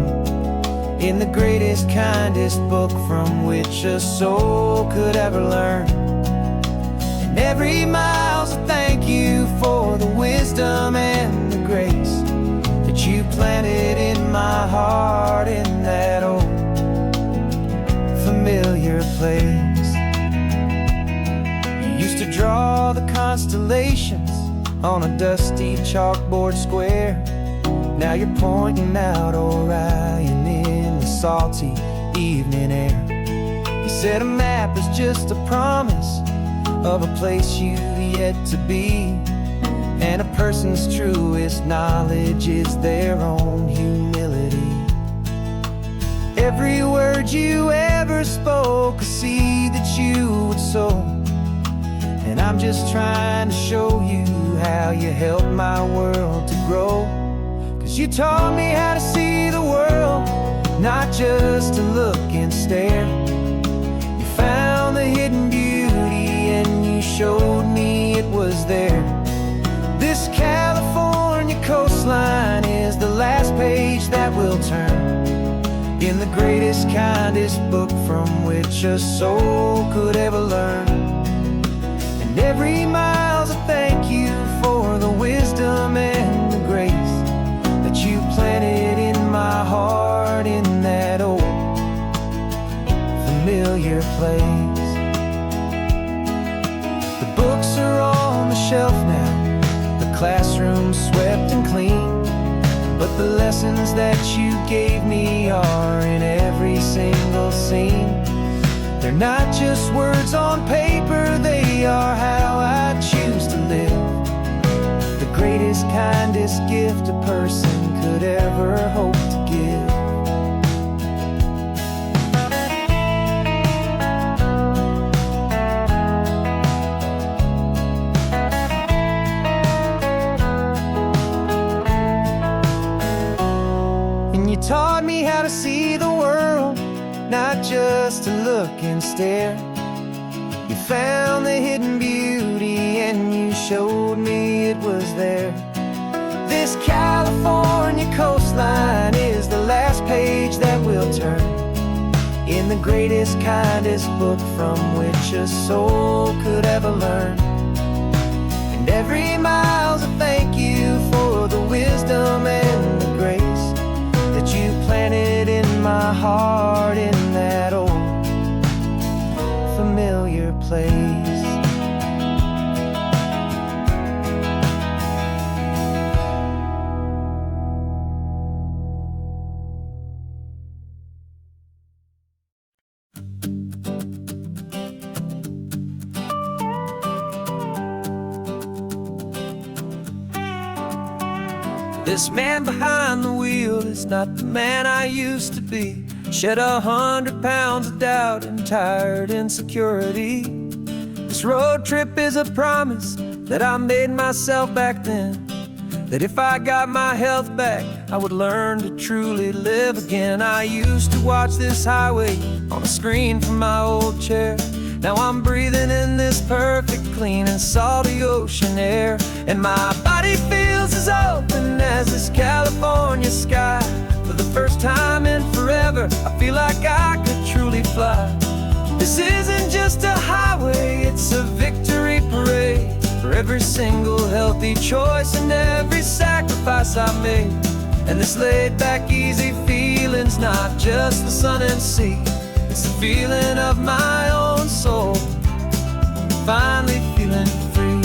in the greatest, kindest book from which a soul could ever learn. And every mile's a thank you for the wisdom and the grace that you planted in my heart in that old familiar place. You used to draw the constellations on a dusty chalkboard square. Now you're pointing out Orion in the salty evening air. You said a map is just a promise of a place you've yet to be, and a person's truest knowledge is their own humility. Every word you ever spoke, a seed that you would sow, and I'm just trying to show you how you helped my world to grow. 'Cause you taught me how to see the world, not just to look and stare. You found the hidden beauty and you showed me it was there. This California coastline is the last page that we'll turn in the greatest, kindest book from which a soul could ever learn. And every mile's a thank you for the wisdom and the grace that you planted in my heart in that old familiar place. The books are on the shelf now, the classroom swept and clean, but the lessons that you gave me are in every single scene. They're not just words on paper, they are how I choose to live. The greatest, kindest gift a person could ever hope to give. You taught me how to see the world, not just to look and stare. You found the hidden beauty and you showed me it was there. This California coastline is the last page that we'll turn in the greatest, kindest book from which a soul could ever learn. And every mile's a thank you for the wisdom and the grace that you planted in my heart in that old familiar place. This man behind the wheel is not the man I used to be. Shed 100 pounds of doubt and tired insecurity. This road trip is a promise that I made myself back then, that if I got my health back, I would learn to truly live again. I used to watch this highway on a screen from my old chair. Now I'm breathing in this perfect, clean and salty ocean air. And my body feels as open as this California sky. For the first time in forever, I feel like I could truly fly. This isn't just a highway, it's a victory parade for every single healthy choice and every sacrifice I made. And this laid back, easy feeling's not just the sun and sea. It's the feeling of my own soul, finally feeling free.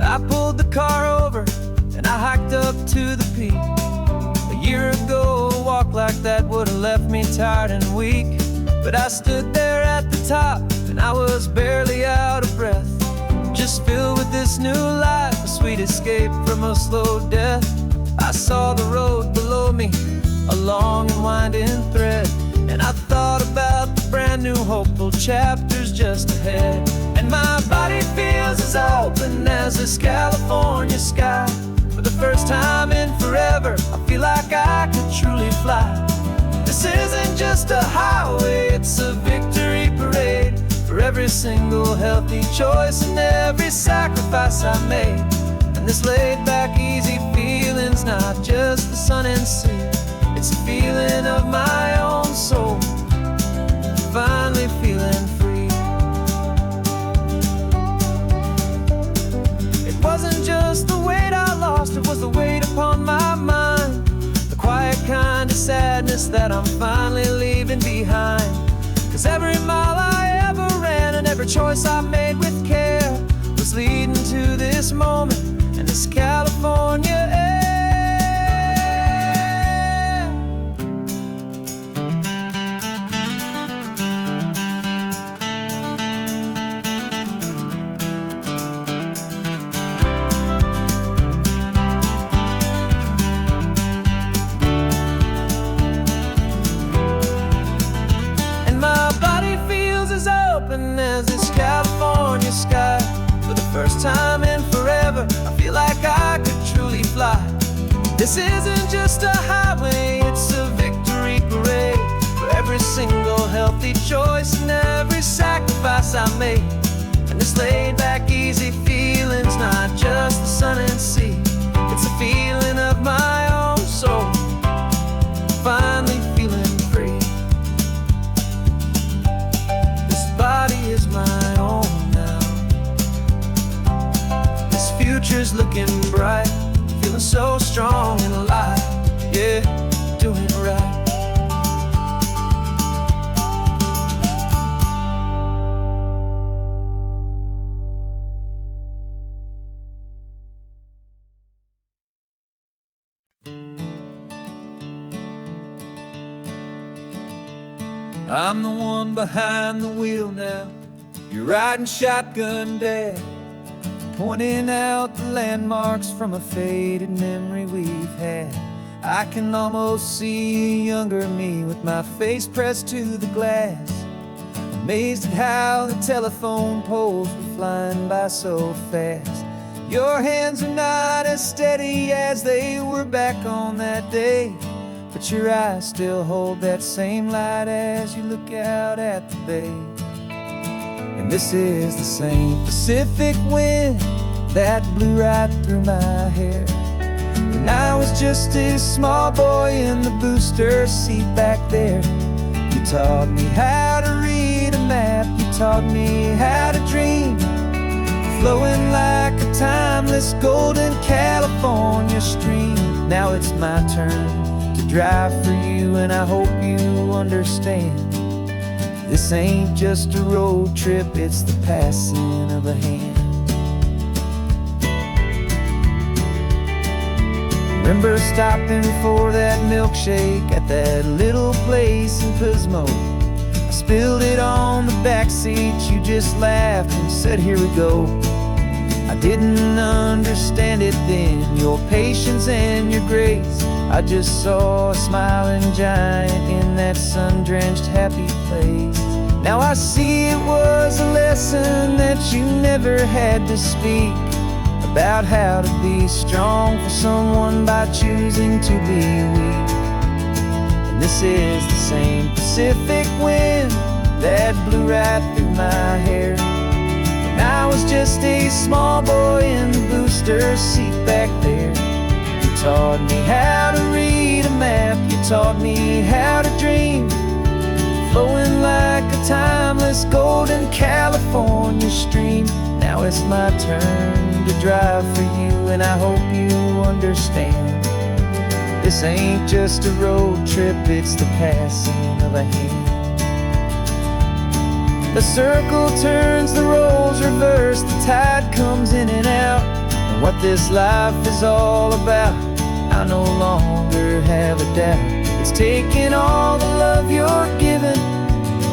I pulled the car over and I hiked up to the peak. A year ago, a walk like that would have left me tired and weak. But I stood there at the top and I was barely out of breath, just filled with this new life, a sweet escape from a slow death. I saw the road below me, a long and winding thread, and I thought about the brand new hopeful chapters just ahead. And my body feels as open as this California sky. For the first time in forever, I feel like I could truly fly. This isn't just a highway, it's a victory parade for every single healthy choice and every sacrifice I made. And this laid back, easy feeling's not just the sun and sea. It's a feeling of my own soul, finally feeling free. It wasn't just the weight I lost, it was the weight upon my mind. The quiet kind of sadness that I'm finally leaving behind. 'Cause every mile I ever ran and every choice I made with care was leading to this moment and this California air. As this California first time in forever, I feel like I could truly fly. This isn't just a highway, it's a victory parade for every single healthy choice and every sacrifice I made. And this laid back easy feeling's not just the sun and sea, it's a feeling of my own soul, finally feeling free. This body is my own now, this future's looking bright, feeling so strong and alive, yeah, doing right. I'm the one behind the wheel now, you're riding shotgun, Dad, pointing out the landmarks from a faded memory we've had. I can almost see a younger me with my face pressed to the glass, amazed at how the telephone poles were flying by so fast. Your hands are not as steady as they were back on that day, but your eyes still hold that same light as you look out at the bay. And this is the same Pacific wind that blew right through my hair when I was just a small boy in the booster seat back there. You taught me how to read a map, you taught me how to dream, flowing like a timeless golden California stream. Now it's my turn to drive for you, and I hope you understand. This ain't just a road trip, it's the passing of a hand. Remember stopping for that milkshake at that little place in Pismo? I spilled it on the back seat, you just laughed and said, here we go. I didn't understand it then, your patience and your grace. I just saw a smiling giant in that sun-drenched happy place. Now I see it was a lesson that you never had to speak, about how to be strong for someone by choosing to be weak. And this is the same Pacific wind that blew right through my hair when I was just a small boy in the booster seat back there. You taught me how to read a map, you taught me how to dream, flowing like a timeless golden California stream. Now it's my turn to drive for you, and I hope you understand. This ain't just a road trip, it's the passing of a hand. The circle turns, the roles reverse, the tide comes in and out. And what this life is all about, I no longer have a doubt. It's taking all the love you're giving,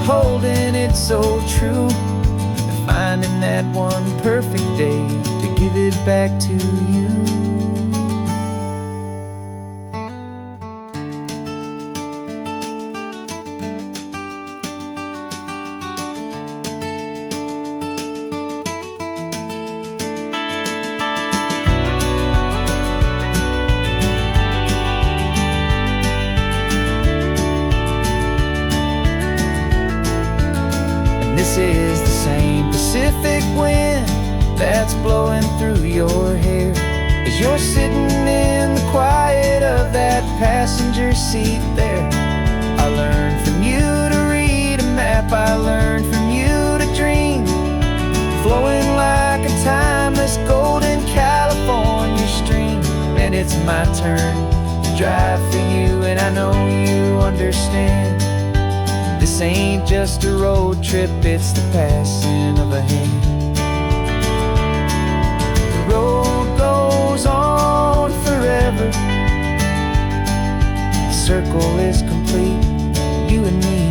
holding it so true, and finding that one perfect day to give it back to you. This is the same Pacific wind that's blowing through your hair as you're sitting in the quiet of that passenger seat there. I learned from you to read a map, I learned from you to dream, flowing like a timeless golden California stream. And it's my turn to drive for you, and I know you understand. This ain't just a road trip, it's the passing of a hand. The road goes on forever, the circle is complete, you and me